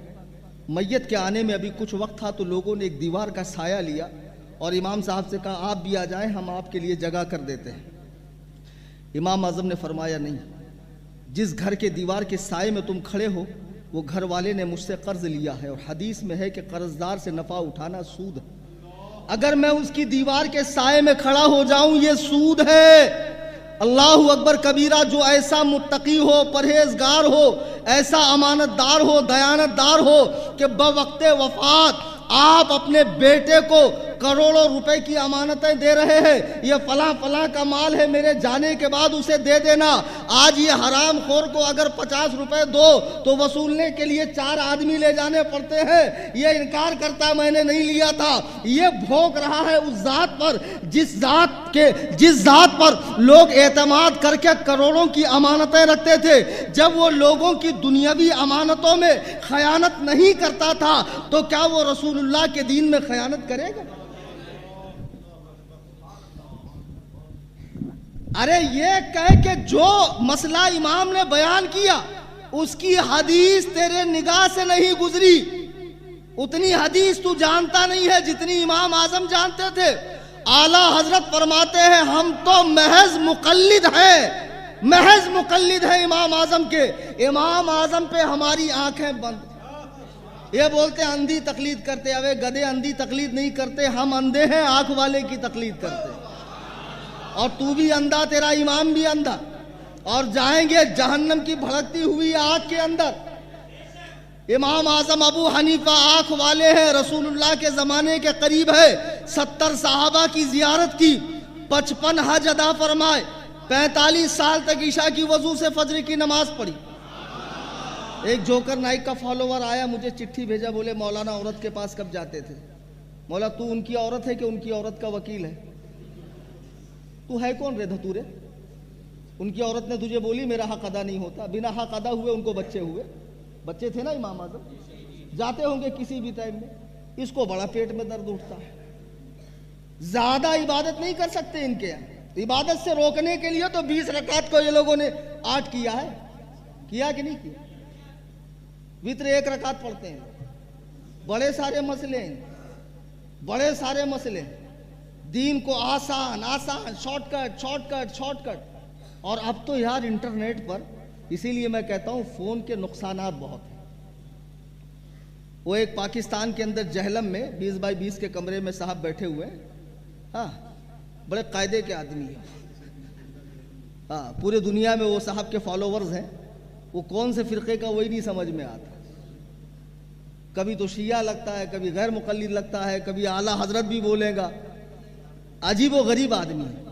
میت کے آنے میں ابھی کچھ وقت تھا تو لوگوں نے ایک دیوار کا سایہ لیا اور امام صاحب سے کہا آپ بھی آ جائیں، ہم آپ کے لیے جگہ کر دیتے ہیں۔ امام اعظم نے فرمایا نہیں، جس گھر کے دیوار کے سائے میں تم کھڑے ہو وہ گھر والے نے مجھ سے قرض لیا ہے، اور حدیث میں ہے کہ قرضدار سے نفع اٹھانا سود ہے۔ اگر میں اس کی دیوار کے سائے میں کھڑا ہو جاؤں یہ سود ہے۔ اللہ اکبر کبیرہ، جو ایسا متقی ہو، پرہیزگار ہو، ایسا امانت دار ہو، دیانت دار ہو کہ بوقت وفات آپ اپنے بیٹے کو کروڑوں روپے کی امانتیں دے رہے ہیں، یہ فلاں فلاں کا مال ہے، میرے جانے کے بعد اسے دے دینا۔ آج یہ حرام خور کو اگر 50 روپے دو تو وصولنے کے لیے 4 آدمی لے جانے پڑتے ہیں۔ یہ انکار کرتا میں نے نہیں لیا تھا، یہ بھونک رہا ہے اس ذات پر جس ذات پر لوگ اعتماد کر کے کروڑوں کی امانتیں رکھتے تھے۔ جب وہ لوگوں کی دنیاوی امانتوں میں خیانت نہیں کرتا تھا تو کیا وہ رسول اللہ کے دین میں خیانت کرے گا؟ ارے یہ کہہ کہ جو مسئلہ امام نے بیان کیا اس کی حدیث تیرے نگاہ سے نہیں گزری، اتنی حدیث تو جانتا نہیں ہے جتنی امام اعظم جانتے تھے۔ اعلیٰ حضرت فرماتے ہیں ہم تو محض مقلد ہیں امام اعظم کے۔ امام اعظم پہ ہماری آنکھیں بند۔ یہ بولتے اندھی تقلید کرتے، اوے گدھے اندھی تقلید نہیں کرتے، ہم اندھے ہیں آنکھ والے کی تقلید کرتے۔ اور تو بھی اندھا، تیرا امام بھی اندھا، اور جائیں گے جہنم کی بھڑکتی ہوئی آگ کے اندر۔ امام اعظم ابو حنیفہ آنکھ والے ہیں، رسول اللہ کے زمانے کے قریب ہے، 70 صحابہ کی زیارت کی، 55 حج ادا فرمائے، 45 سال تک عشاء کی وضو سے فجر کی نماز پڑھی۔ ایک جوکر نائک کا فالوور آیا، مجھے چٹھی بھیجا، بولے مولانا عورت کے پاس کب جاتے تھے؟ مولا تو ان کی عورت ہے کہ ان کی عورت کا وکیل ہے؟ تو ہے کون رے دھتورے؟ ان کی عورت نے تجھے بولی میرا حق ادا نہیں ہوتا، بنا حق ادا ہوئے ان کو بچے ہوئے، بچے تھے نا امام اعظم، جاتے ہوں گے کسی بھی ٹائم میں، اس کو بڑا پیٹ میں درد اٹھتا ہے، زیادہ عبادت نہیں کر سکتے ان کے یہاں، عبادت سے روکنے کے لیے تو 20 رکعت کو یہ لوگوں نے 8 کیا ہے، کیا کہ نہیں کیا؟ وتر 1 رکعت پڑھتے ہیں، بڑے سارے مسئلے دین کو آسان شارٹ کٹ۔ اور اب تو یار انٹرنیٹ پر، اسی لیے میں کہتا ہوں فون کے نقصانات بہت ہیں۔ وہ ایک پاکستان کے اندر جہلم میں 20 بائی 20 کے کمرے میں صاحب بیٹھے ہوئے ہیں، ہاں بڑے قاعدے کے آدمی ہیں، ہاں پورے دنیا میں وہ صاحب کے فالوورز ہیں، وہ کون سے فرقے کا وہی نہیں سمجھ میں آتا، کبھی تو شیعہ لگتا ہے، کبھی غیر مقلد لگتا ہے، کبھی اعلیٰ حضرت بھی بولے گا، عجیب و غریب آدمی ہے۔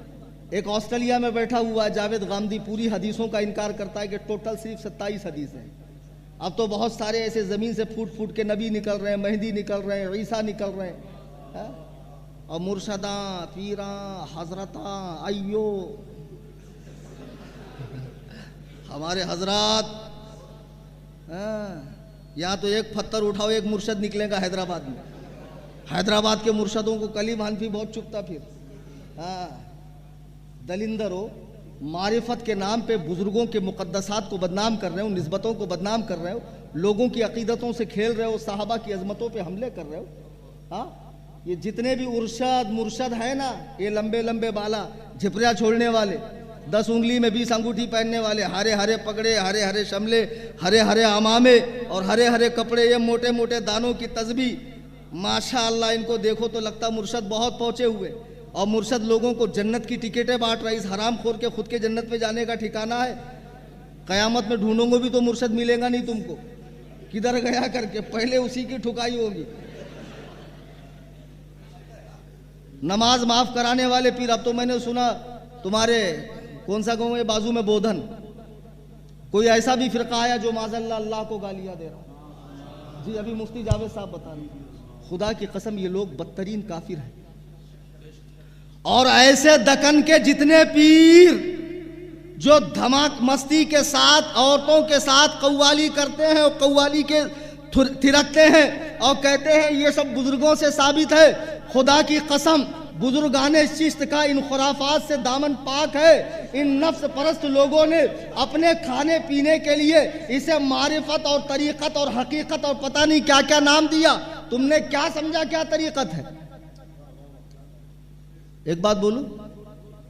ایک آسٹریلیا میں بیٹھا ہوا ہے جاوید غامدی، پوری حدیثوں کا انکار کرتا ہے کہ ٹوٹل صرف 27 حدیث ہیں۔ اب تو بہت سارے ایسے زمین سے پھوٹ کے نبی نکل رہے ہیں، مہدی نکل رہے ہیں، عیسیٰ نکل رہے ہیں، اور مرشداں، پیراں، حضرتاں، ایو ہمارے حضرات، یہاں تو ایک پتھر اٹھاؤ ایک مرشد نکلے گا حیدرآباد میں، حیدرآباد کے مرشدوں کو کلیم حنفی بہت چکتا پھر، دلندر ہو، معرفت کے نام پہ بزرگوں کے مقدسات کو بدنام کر رہے ہو، نسبتوں کو بدنام کر رہے ہو، لوگوں کی عقیدتوں سے کھیل رہے ہو، صحابہ کی عظمتوں پہ حملے کر رہے ہو۔ یہ جتنے بھی مرشد ہیں نا، یہ لمبے لمبے بالا، جھپریاں چھوڑنے والے، 10 انگلی میں 20 انگوٹھی پہننے والے، ہرے ہرے پگڑے، ہرے ہرے شملے، ہرے ہرے عمامے اور ہرے ہرے کپڑے، یہ موٹے موٹے دانوں کی تسبیح، ماشاءاللہ ان کو دیکھو تو لگتا مرشد بہت پہنچے ہوئے، اور مرشد لوگوں کو جنت کی ٹکٹیں بانٹ رہا ہے۔ اس حرام خور کے خود کے جنت میں جانے کا ٹھکانہ ہے؟ قیامت میں ڈھونڈوں گے بھی تو مرشد ملے گا نہیں تم کو، کدھر گیا کر کے، پہلے اسی کی ٹھکائی ہوگی۔ نماز معاف کرانے والے پیر، اب تو میں نے سنا تمہارے کون سا گاؤں ہے بازو میں بودھن، کوئی ایسا بھی فرقہ آیا جو معاذ اللہ اللہ کو گالیاں دے رہا؟ جی ابھی مفتی جاوید صاحب بتا رہے ہیں، خدا کی قسم یہ لوگ بدترین کافر ہیں۔ اور ایسے دکن کے جتنے پیر جو دھماک مستی کے ساتھ عورتوں کے ساتھ قوالی کرتے ہیں اور قوالی کے تھرکتے ہیں اور کہتے ہیں یہ سب بزرگوں سے ثابت ہے، خدا کی قسم بزرگان چشت کا ان خرافات سے دامن پاک ہے۔ ان نفس پرست لوگوں نے اپنے کھانے پینے کے لیے اسے معرفت اور طریقت اور حقیقت اور پتہ نہیں کیا کیا نام دیا۔ تم نے کیا سمجھا کیا طریقت ہے؟ ایک بات بولوں،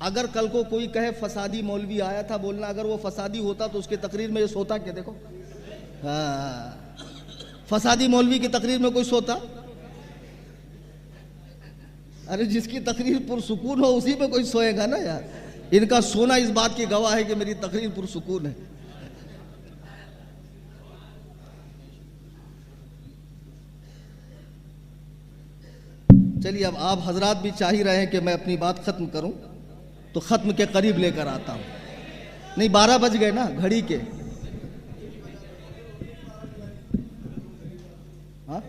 اگر کل کو کوئی کہے فسادی مولوی آیا تھا, بولنا اگر وہ فسادی ہوتا تو اس کی تقریر میں یہ سوتا کیا. دیکھو فسادی مولوی کی تقریر میں کوئی سوتا؟ ارے جس کی تقریر پرسکون ہو اسی پہ کوئی سوئے گا نا یار. ان کا سونا اس بات کی گواہ ہے کہ میری تقریر پرسکون ہے. چلیے اب آپ حضرات بھی چاہ ہی رہے ہیں کہ میں اپنی بات ختم کروں, تو ختم کے قریب لے کر آتا ہوں. نہیں 12 بج گئے نا گھڑی کے. ہاں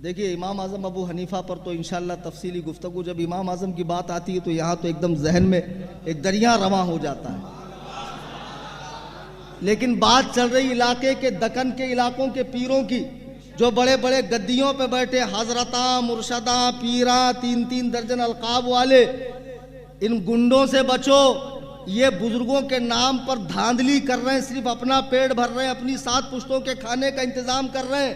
دیکھیے امام اعظم ابو حنیفہ پر تو انشاءاللہ تفصیلی گفتگو, جب امام اعظم کی بات آتی ہے تو یہاں تو ایک دم ذہن میں ایک دریا رواں ہو جاتا ہے. لیکن بات چل رہی علاقے کے دکن کے علاقوں کے پیروں کی, جو بڑے بڑے گدیوں پہ بیٹھے حضرتاں مرشداں پیراں 3-3 درجن القاب والے, ان گنڈوں سے بچو. یہ بزرگوں کے نام پر دھاندلی کر رہے ہیں, صرف اپنا پیٹ بھر رہے ہیں, اپنی 7 پشتوں کے کھانے کا انتظام کر رہے ہیں.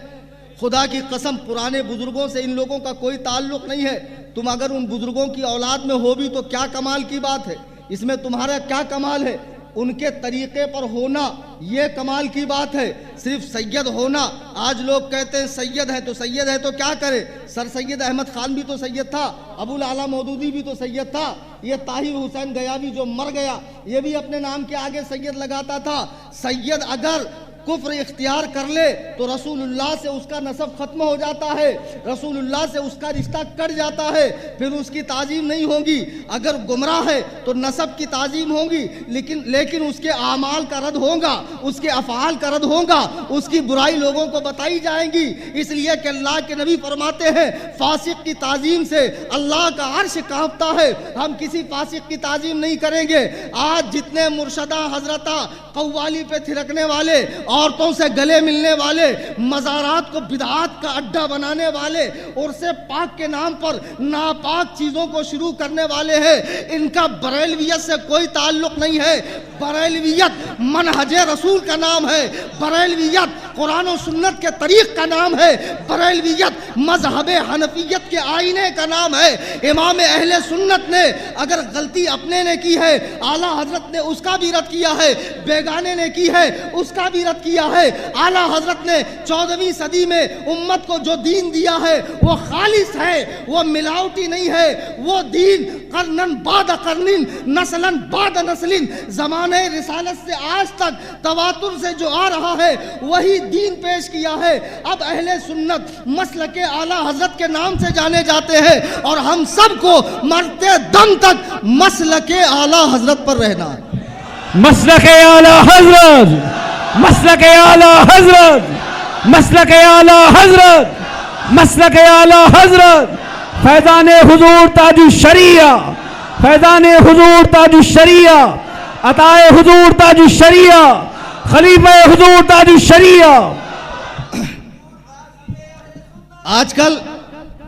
خدا کی قسم پرانے بزرگوں سے ان لوگوں کا کوئی تعلق نہیں ہے. تم اگر ان بزرگوں کی اولاد میں ہو بھی تو کیا کمال کی بات ہے, اس میں تمہارا کیا کمال ہے. ان کے طریقے پر ہونا یہ کمال کی بات ہے. صرف سید ہونا, آج لوگ کہتے ہیں سید ہے تو کیا کرے. سر سید احمد خان بھی تو سید تھا, ابو العلا مودودی بھی تو سید تھا, یہ طاہر حسین گیاوی جو مر گیا یہ بھی اپنے نام کے آگے سید لگاتا تھا. سید اگر کفر اختیار کر لے تو رسول اللہ سے اس کا نسب ختم ہو جاتا ہے, رسول اللہ سے اس کا رشتہ کٹ جاتا ہے, پھر اس کی تعظیم نہیں ہوگی. اگر گمراہ ہے تو نسب کی تعظیم ہوگی, لیکن اس کے اعمال کا رد ہوگا, اس کے افعال کا رد ہوگا, اس کی برائی لوگوں کو بتائی جائیں گی. اس لیے کہ اللہ کے نبی فرماتے ہیں فاسق کی تعظیم سے اللہ کا عرش کانپتا ہے. ہم کسی فاسق کی تعظیم نہیں کریں گے. آج جتنے مرشدہ حضرتہ قوالی پہ تھرکنے والے, عورتوں سے گلے ملنے والے, مزارات کو بدعات کا اڈا بنانے والے, عرس پاک کے نام پر ناپاک چیزوں کو شروع کرنے والے ہیں, ان کا بریلویت سے کوئی تعلق نہیں ہے. بریلویت منہج رسول کا نام ہے, بریلویت قرآن و سنت کے طریق کا نام ہے, بریلویت مذہب حنفیت کے آئینے کا نام ہے. امام اہل سنت نے اگر غلطی اپنے نے کی ہے, اعلیٰ حضرت نے اس کا بھی رد کیا ہے, بیگانے نے کی ہے اس کا بھی رد کیا ہے. اعلیٰ حضرت نے 14ویں صدی میں امت کو جو دین دیا ہے وہ خالص ہے, وہ ملاوٹی نہیں ہے. وہ دین قرنن بعد قرنن نسلن بعد نسلن زمانے رسالت سے آج تک تواتر سے جو آ رہا ہے وہی دین پیش کیا ہے. اب اہل سنت مسلک اعلیٰ حضرت کے نام سے جانے جاتے ہیں, اور ہم سب کو مرتے دم تک مسلک اعلیٰ حضرت پر رہنا ہے. مسلک اعلیٰ حضرت, مسلک اعلیٰ حضرت, مسلک اعلیٰ حضرت, مسلک اعلیٰ حضرت. فیضان حضور تاج الشریعہ, فیضان حضور تاج الشریعہ, عطائے حضور تاج الشریعہ, خلیفہ حضور تاج الشریعہ. آج کل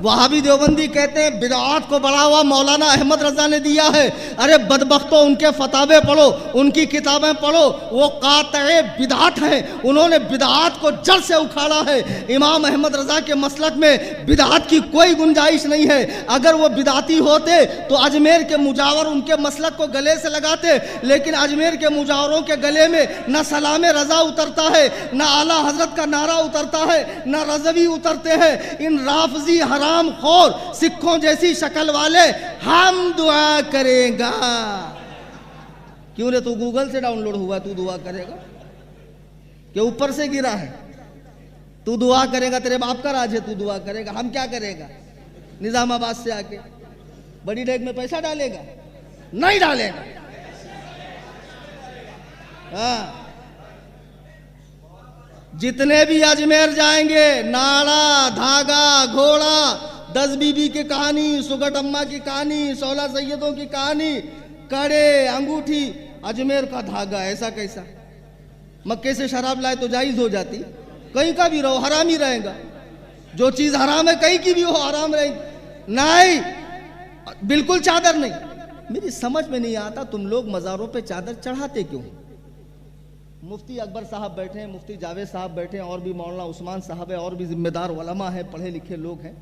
وہابی دیوبندی کہتے ہیں بدعات کو بڑھاوا مولانا احمد رضا نے دیا ہے. ارے بدبختوں, ان کے فتاوے پڑھو, ان کی کتابیں پڑھو, وہ قاطع بدعات ہیں. انہوں نے بدعات کو جڑ سے اکھاڑا ہے. امام احمد رضا کے مسلک میں بدعات کی کوئی گنجائش نہیں ہے. اگر وہ بدعاتی ہوتے تو اجمیر کے مجاور ان کے مسلک کو گلے سے لگاتے, لیکن اجمیر کے مجاوروں کے گلے میں نہ سلام رضا اترتا ہے, نہ اعلیٰ حضرت کا نعرہ اترتا ہے, نہ رضوی اترتے ہیں. ان رافضی حرام خور سکھوں جیسی شکل والے ہم دعا کریں گا. کیوں رے, تو گوگل سے ڈاؤن لوڈ ہوا, تو دعا کرے گا کہ اوپر سے گرا ہے؟ تو دعا کرے گا, تیرے باپ کا راج ہے, تو دعا کرے گا. ہم کیا کرے گا؟ نظام آباد سے آ کے بڑی ڈیگ میں پیسہ ڈالے گا؟ نہیں ڈالے گا. ہاں, جتنے بھی اجمیر جائیں گے ناڑا, دھاگا, گھوڑا, 10 بی بی کی کہانی, سگٹ اماں کی کہانی, 16 سیدوں کی کہانی, کڑے, انگوٹھی, اجمیر کا دھاگا. ایسا کیسا؟ مکے سے شراب لائے تو جائز ہو جاتی, کہیں کا بھی رہو حرام ہی رہے گا. جو چیز حرام ہے کہیں کی بھی ہو حرام رہے گی. نہیں, بالکل چادر نہیں. میری سمجھ میں نہیں آتا تم لوگ مزاروں پہ چادر چڑھاتے کیوں؟ مفتی اکبر صاحب بیٹھے ہیں, مفتی جاوید صاحب بیٹھے ہیں, اور بھی مولانا عثمان صاحب ہے, اور بھی ذمہ دار علماء ہیں, پڑھے لکھے لوگ ہیں.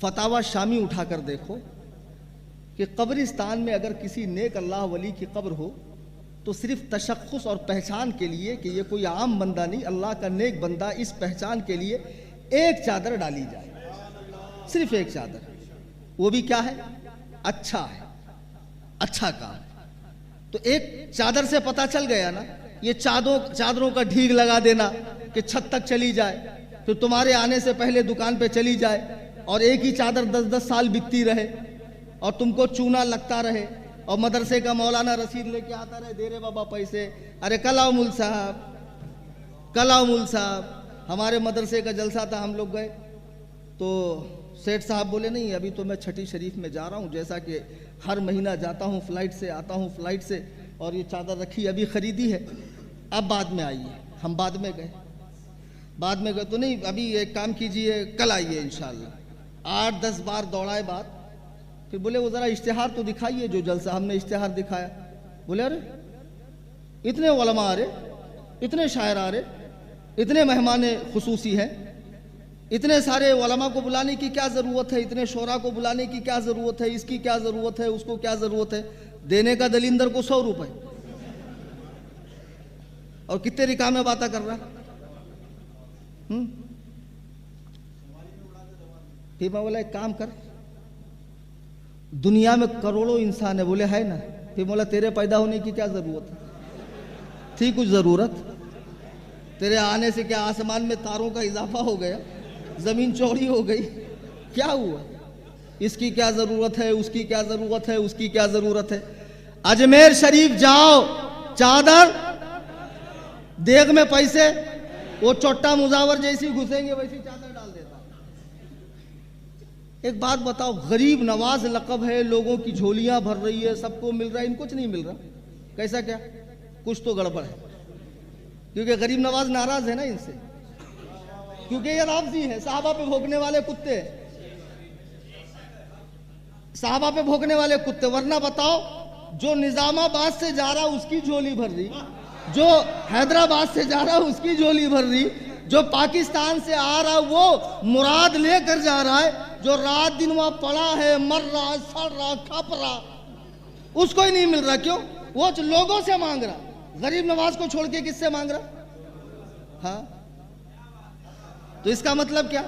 فتاوی شامی اٹھا کر دیکھو کہ قبرستان میں اگر کسی نیک اللہ ولی کی قبر ہو تو صرف تشخص اور پہچان کے لیے کہ یہ کوئی عام بندہ نہیں, اللہ کا نیک بندہ, اس پہچان کے لیے ایک چادر ڈالی جائے, صرف ایک چادر. وہ بھی کیا ہے؟ اچھا ہے, اچھا کام. تو ایک چادر سے پتہ چل گیا نا. یہ چادروں کا ڈھیگ لگا دینا کہ چھت تک چلی جائے, پھر تمہارے آنے سے پہلے دکان پہ چلی جائے, اور ایک ہی چادر 10-10 سال بکتی رہے, اور تم کو چونا لگتا رہے, اور مدرسے کا مولانا رسید لے کے آتا رہے, دے رے بابا پیسے, ارے کل آؤ مول صاحب, کل آؤ مول صاحب. ہمارے مدرسے کا جلسہ تھا, ہم لوگ گئے تو سیٹھ صاحب بولے نہیں ابھی تو میں چھٹی شریف میں جا رہا ہوں, جیسا کہ ہر مہینہ جاتا ہوں فلائٹ سے, آتا ہوں فلائٹ سے, اور یہ چادر رکھی ابھی خریدی ہے, اب بعد میں آئیے. ہم بعد میں گئے تو نہیں, ابھی ایک کام کیجئے, کل آئیے انشاءاللہ. 8-10 بار دوڑائے بات. پھر بولے وہ ذرا اشتہار تو دکھائیے, جو جلسہ ہم نے اشتہار دکھایا. بولے ارے اتنے علماء آ رہے, اتنے شاعر آ رہے, اتنے مہمان خصوصی ہیں, اتنے سارے علماء کو بلانے کی کیا ضرورت ہے, اتنے شعراء کو بلانے کی کیا ضرورت ہے, اس کی کیا ضرورت ہے, اس کو کیا ضرورت ہے. دینے کا دلیندر کو 100 روپے, اور کتنے رکا میں باتیں کر رہا. پھر میں بولا ایک کام کر, دنیا میں کروڑوں انسان ہے. بولے ہے نا. پھر بولا تیرے پیدا ہونے کی کیا ضرورت ہے, تھی کچھ ضرورت؟ تیرے آنے سے کیا آسمان میں تاروں کا اضافہ ہو گیا, زمین چوڑی ہو گئی, کیا ہوا؟ اس کی کیا ضرورت ہے, اس کی کیا ضرورت ہے, اس کی کیا ضرورت ہے. اجمیر شریف جاؤ, چادر دیگ میں پیسے, وہ چوٹا مزاور جیسی گھسیں گے ویسی چادر ڈال دیتا. ایک بات بتاؤ, غریب نواز لقب ہے, لوگوں کی جھولیاں بھر رہی ہے, سب کو مل رہا ہے, ان کو کچھ نہیں مل رہا. کیسا کیا؟ کچھ تو گڑبڑ ہے, کیونکہ غریب نواز ناراض ہے نا ان سے, کیونکہ یہ رافضی ہے, صحابہ پہ بھونکنے والے کتے, صحابہ پہ بھونکنے والے کتے. ورنہ بتاؤ, جو نظام آباد سے جا رہا اس کی جھولی بھر رہی, جو حیدرآباد سے جا رہا اس کی جھولی بھر رہی, جو پاکستان سے آ رہا وہ مراد لے کر جا رہا ہے, جو رات دن وہاں پڑا ہے, مر رہا, سڑ رہا, کھپ رہا, اس کو ہی نہیں مل رہا. کیوں؟ وہ لوگوں سے مانگ رہا. غریب نواز کو چھوڑ کے کس سے مانگ رہا؟ ہاں, تو اس کا مطلب کیا؟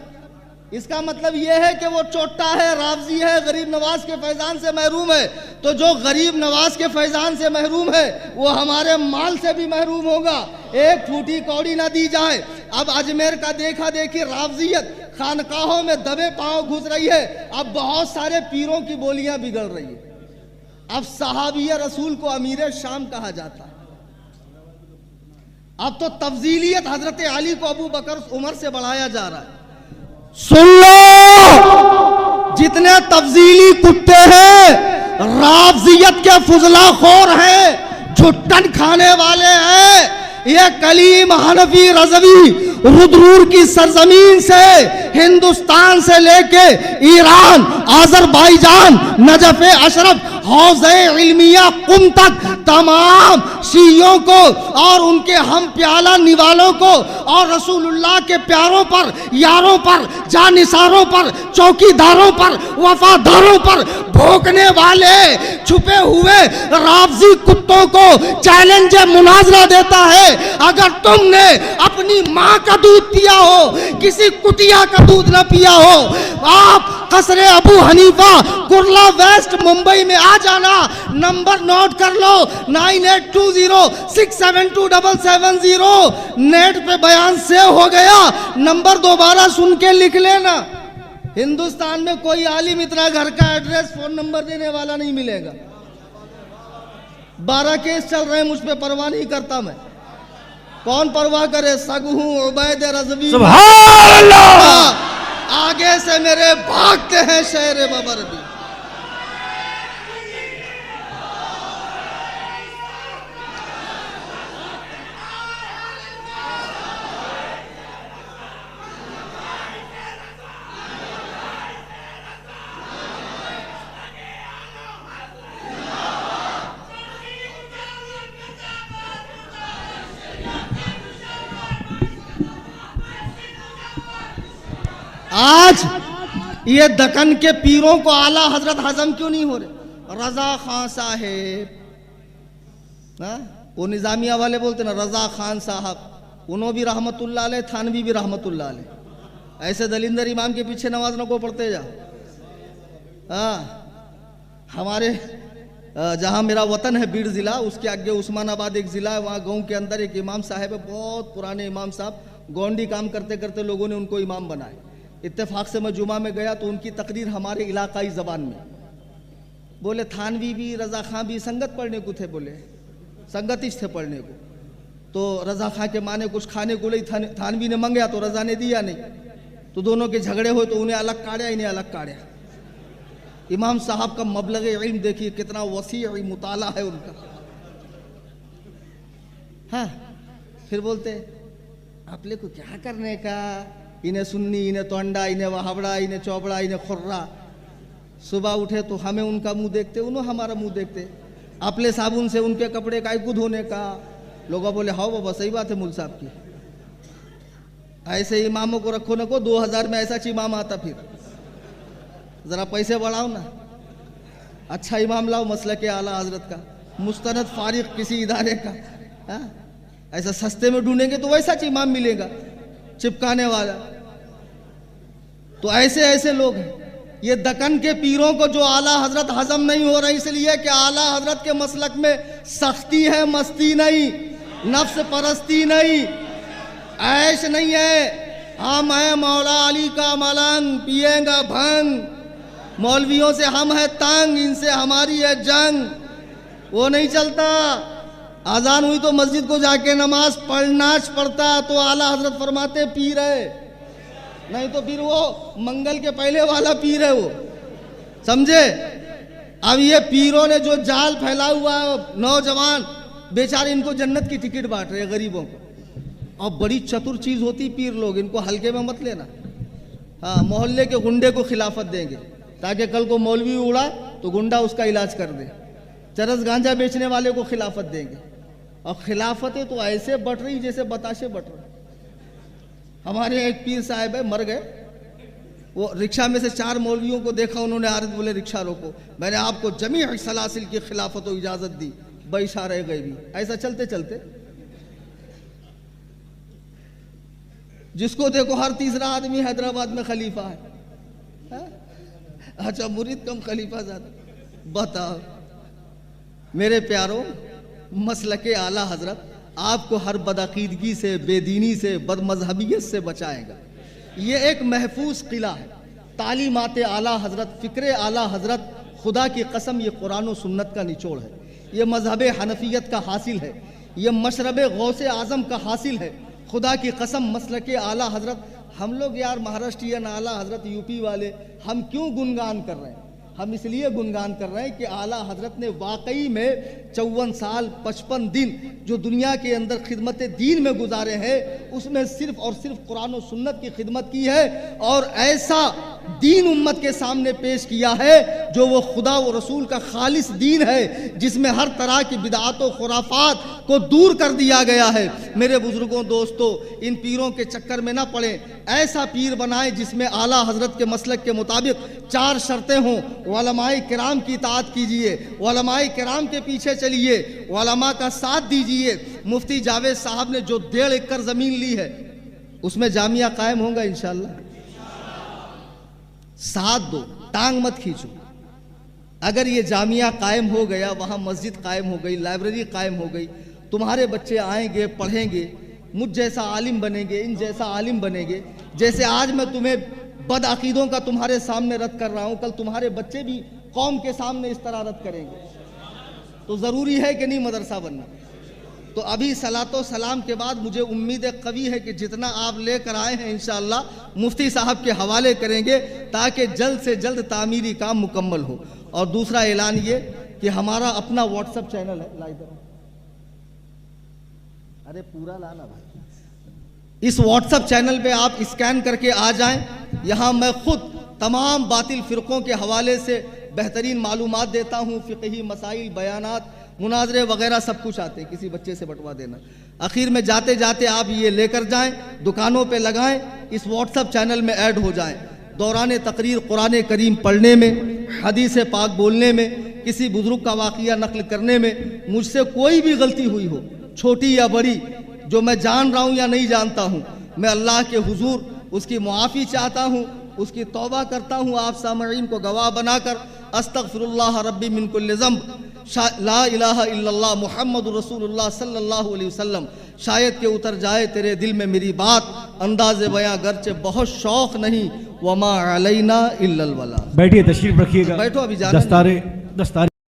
اس کا مطلب یہ ہے کہ وہ چوٹا ہے, رافضی ہے, غریب نواز کے فیضان سے محروم ہے. تو جو غریب نواز کے فیضان سے محروم ہے وہ ہمارے مال سے بھی محروم ہوگا, ایک پھوٹی کوڑی نہ دی جائے. اب اجمیر کا دیکھا دیکھی رافضیت خانقاہوں میں دبے پاؤں گھس رہی ہے. اب بہت سارے پیروں کی بولیاں بگڑ رہی ہیں. اب صحابی رسول کو امیر شام کہا جاتا ہے. اب تو تفضیلیت حضرت علی کو ابو بکر عمر سے بڑھایا جا رہا ہے. سن لو, جتنے تفضیلی کتے ہیں رافضیت کے فضلہ خور ہیں, جھٹن کھانے والے ہیں. یہ کلیم حنفی رضوی ردرور کی سرزمین سے, ہندوستان سے لے کے ایران, آذربائیجان, نجف اشرف, حوضہ علمیہ قم تک تمام شیعوں کو اور ان کے ہم پیالہ نوالوں کو اور رسول اللہ کے پیاروں پر, یاروں پر, جانثاروں پر, چوکی داروں پر, وفاداروں پر بھونکنے والے چھپے ہوئے رافضی کتوں کو چیلنج مناظرہ دیتا ہے. اگر تم نے اپنی ماں کا دودھ پیا ہو, کسی کٹیا کا دودھ نہ پیا ہو, آپ قصر ابو حنیفہ کرلا ویسٹ ممبئی میں آ جانا. نمبر نوٹ کر لو 9820672770. نیٹ پہ بیان سیو ہو گیا, نمبر دوبارہ سن کے لکھ لینا. ہندوستان میں کوئی عالم اتنا گھر کا ایڈریس فون نمبر دینے والا نہیں ملے گا. 12 کیس چل رہے ہیں مجھ پہ, پرواہ نہیں کرتا میں. کون پرواہ کرے؟ سگ ہوں عبید رضوی, سبحان اللہ. آگے سے میرے بھاگتے ہیں شہر ببر بھی. آج یہ دکن کے پیروں کو اعلیٰ حضرت ہضم کیوں نہیں ہو رہے؟ رضا خان صاحب، وہ نظامیہ والے بولتے نا رضا خان صاحب، انہوں بھی رحمت اللہ علیہ، تھانوی بھی رحمت اللہ علیہ. ایسے دلندر امام کے پیچھے نماز نہ کو پڑھتے جا. ہمارے جہاں میرا وطن ہے بیڑ ضلع، اس کے آگے عثمان آباد ایک ضلع ہے، وہاں گاؤں کے اندر ایک امام صاحب ہے، بہت پرانے امام صاحب، گونڈی کام کرتے کرتے لوگوں نے ان کو امام بنائے. اتفاق سے میں جمعہ میں گیا تو ان کی تقریر ہمارے علاقائی زبان میں. بولے تھانوی بھی رضا خان بھی سنگت پڑھنے کو تھے، بولے سنگتش تھے پڑھنے کو. تو رضا خان کے ماں نے کچھ کھانے کو لئی، تھانوی نے منگیا تو رضا نے دیا نہیں، تو دونوں کے جھگڑے ہوئے تو انہیں الگ کاڑیا، انہیں الگ کاڑیا. امام صاحب کا مبلغ علم دیکھیے کتنا وسیع مطالعہ ہے ان کا. ہاں پھر بولتے آپ لے کو کیا کرنے کا، انہیں سنی، انہیں تونڈا، انہیں وہابڑا، انہیں چوبڑا، انہیں خرہ. صبح اٹھے تو ہمیں ان کا منہ دیکھتے، انہوں ہمارا منہ دیکھتے. اپنے صابن سے ان کے کپڑے کا ایک دھونے کا. لوگوں بولے ہاؤ بابا صحیح بات ہے مول صاحب کی. ایسے اماموں کو رکھو نہ کو، 2000 میں ایسا امام آتا. پھر ذرا پیسے بڑھاؤ نا، اچھا امام لاؤ مسلک اعلیٰ حضرت کا، مستند فارغ کسی ادارے کا. ایسا سستے میں ڈھونڈیں گے تو ویسا امام ملے گا چپکانے والا. تو ایسے لوگ ہیں. یہ دکن کے پیروں کو جو اعلیٰ حضرت ہضم نہیں ہو رہا، اس لیے کہ اعلیٰ حضرت کے مسلک میں سختی ہے، مستی نہیں، نفس پرستی نہیں، عیش نہیں ہے. ہم ہیں مولا علی کا ملنگ، پیئیں گا بھنگ. مولویوں سے ہم ہیں تنگ، ان سے ہماری ہے جنگ. وہ نہیں چلتا. اذان ہوئی تو مسجد کو جا کے نماز پڑھنا پڑتا. تو اعلیٰ حضرت فرماتے پیر ہے، نہیں تو پھر وہ منگل کے پہلے والا پیر ہے وہ، سمجھے. اب یہ پیروں نے جو جال پھیلا ہوا ہے، نوجوان بیچارے ان کو جنت کی ٹکٹ بانٹ رہے غریبوں کو. اور بڑی چتر چیز ہوتی پیر لوگ، ان کو ہلکے میں مت لینا. ہاں محلے کے گنڈے کو خلافت دیں گے تاکہ کل کو مولوی اڑا تو گنڈا اس کا علاج کر دے. چرس گانجا بیچنے والے کو خلافت دیں گے. اور خلافتیں تو ایسے بٹ رہی جیسے بتاشے بٹ رہے. ہمارے ایک پیر صاحب ہے، مر گئے. وہ رکشہ میں سے 4 مولویوں کو دیکھا، انہوں نے عارض بولے رکشہ روکو، میں نے آپ کو جمیع سلاسل کی خلافت و اجازت دی، بے رہ گئے بھی. ایسا چلتے چلتے جس کو دیکھو ہر تیسرا آدمی حیدرآباد میں خلیفہ ہے. اچھا مرید کم خلیفہ زیادہ. بتاؤ میرے پیاروں، مسلک اعلیٰ حضرت آپ کو ہر بدعقیدگی سے، بے دینی سے، بد مذہبیت سے بچائے گا. یہ ایک محفوظ قلعہ ہے. تعلیمات اعلیٰ حضرت، فکر اعلیٰ حضرت، خدا کی قسم یہ قرآن و سنت کا نچوڑ ہے. یہ مذہب حنفیت کا حاصل ہے، یہ مشرب غوث اعظم کا حاصل ہے. خدا کی قسم مسلک اعلیٰ حضرت. ہم لوگ یار مہاراشٹرین اعلیٰ حضرت، یو پی والے، ہم کیوں گنگان کر رہے ہیں؟ ہم اس لیے گنگان کر رہے ہیں کہ اعلیٰ حضرت نے واقعی میں 54 سال 55 دن جو دنیا کے اندر خدمت دین میں گزارے ہیں، اس میں صرف اور صرف قرآن و سنت کی خدمت کی ہے، اور ایسا دین امت کے سامنے پیش کیا ہے جو وہ خدا و رسول کا خالص دین ہے، جس میں ہر طرح کی بدعات و خرافات کو دور کر دیا گیا ہے. میرے بزرگوں، دوستو، ان پیروں کے چکر میں نہ پڑیں. ایسا پیر بنائیں جس میں اعلیٰ حضرت کے مسلک کے مطابق 4 شرطیں ہوں. علماء کرام کی اطاعت کیجئے، علماء کرام کے پیچھے چلیے، علماء کا ساتھ دیجئے. مفتی جاوید صاحب نے جو 1.5 ایکڑ زمین لی ہے، اس میں جامعہ قائم ہوگا انشاءاللہ. ساتھ دو، ٹانگ مت کھینچو. اگر یہ جامعہ قائم ہو گیا، وہاں مسجد قائم ہو گئی، لائبریری قائم ہو گئی، تمہارے بچے آئیں گے، پڑھیں گے، مجھ جیسا عالم بنیں گے، ان جیسا عالم بنیں گے. جیسے آج میں تمہیں بد عقیدوں کا تمہارے سامنے رد کر رہا ہوں، کل تمہارے بچے بھی قوم کے سامنے اس طرح رد کریں گے. تو ضروری ہے کہ نہیں مدرسہ بننا؟ تو ابھی صلاۃ و سلام کے بعد مجھے امید قوی ہے کہ جتنا آپ لے کر آئے ہیں انشاءاللہ مفتی صاحب کے حوالے کریں گے تاکہ جلد سے جلد تعمیری کام مکمل ہو. اور دوسرا اعلان یہ کہ ہمارا اپنا واٹس ایپ چینل ہے. ارے پورا لانا بھائی. اس واٹس ایپ چینل پہ آپ اسکین کر کے آ جائیں. یہاں میں خود تمام باطل فرقوں کے حوالے سے بہترین معلومات دیتا ہوں، فقہی مسائل، بیانات، مناظرے وغیرہ سب کچھ آتے ہیں، کسی بچے سے بٹوا دینا. آخر میں جاتے جاتے آپ یہ لے کر جائیں، دکانوں پہ لگائیں، اس واٹس ایپ چینل میں ایڈ ہو جائیں. دوران تقریر قرآن کریم پڑھنے میں، حدیث پاک بولنے میں، کسی بزرگ کا واقعہ نقل کرنے میں مجھ سے کوئی بھی غلطی ہوئی ہو، چھوٹی یا بڑی، جو میں جان رہا ہوں یا نہیں جانتا ہوں، میں اللہ کے حضور اس کی معافی چاہتا ہوں، اس کی توبہ کرتا ہوں آپ سامعین کو گواہ بنا کر. استغفر اللہ ربی من کل ذنب، لا الہ الا اللہ محمد رسول اللہ صلی اللہ علیہ وسلم. شاید کہ اتر جائے تیرے دل میں میری بات، انداز بیاں گرچہ بہت شوق نہیں، وما علینا الا البلاغ. بیٹھیے، تشریف رکھیے گا. بیٹھو ابھی جانا. دستار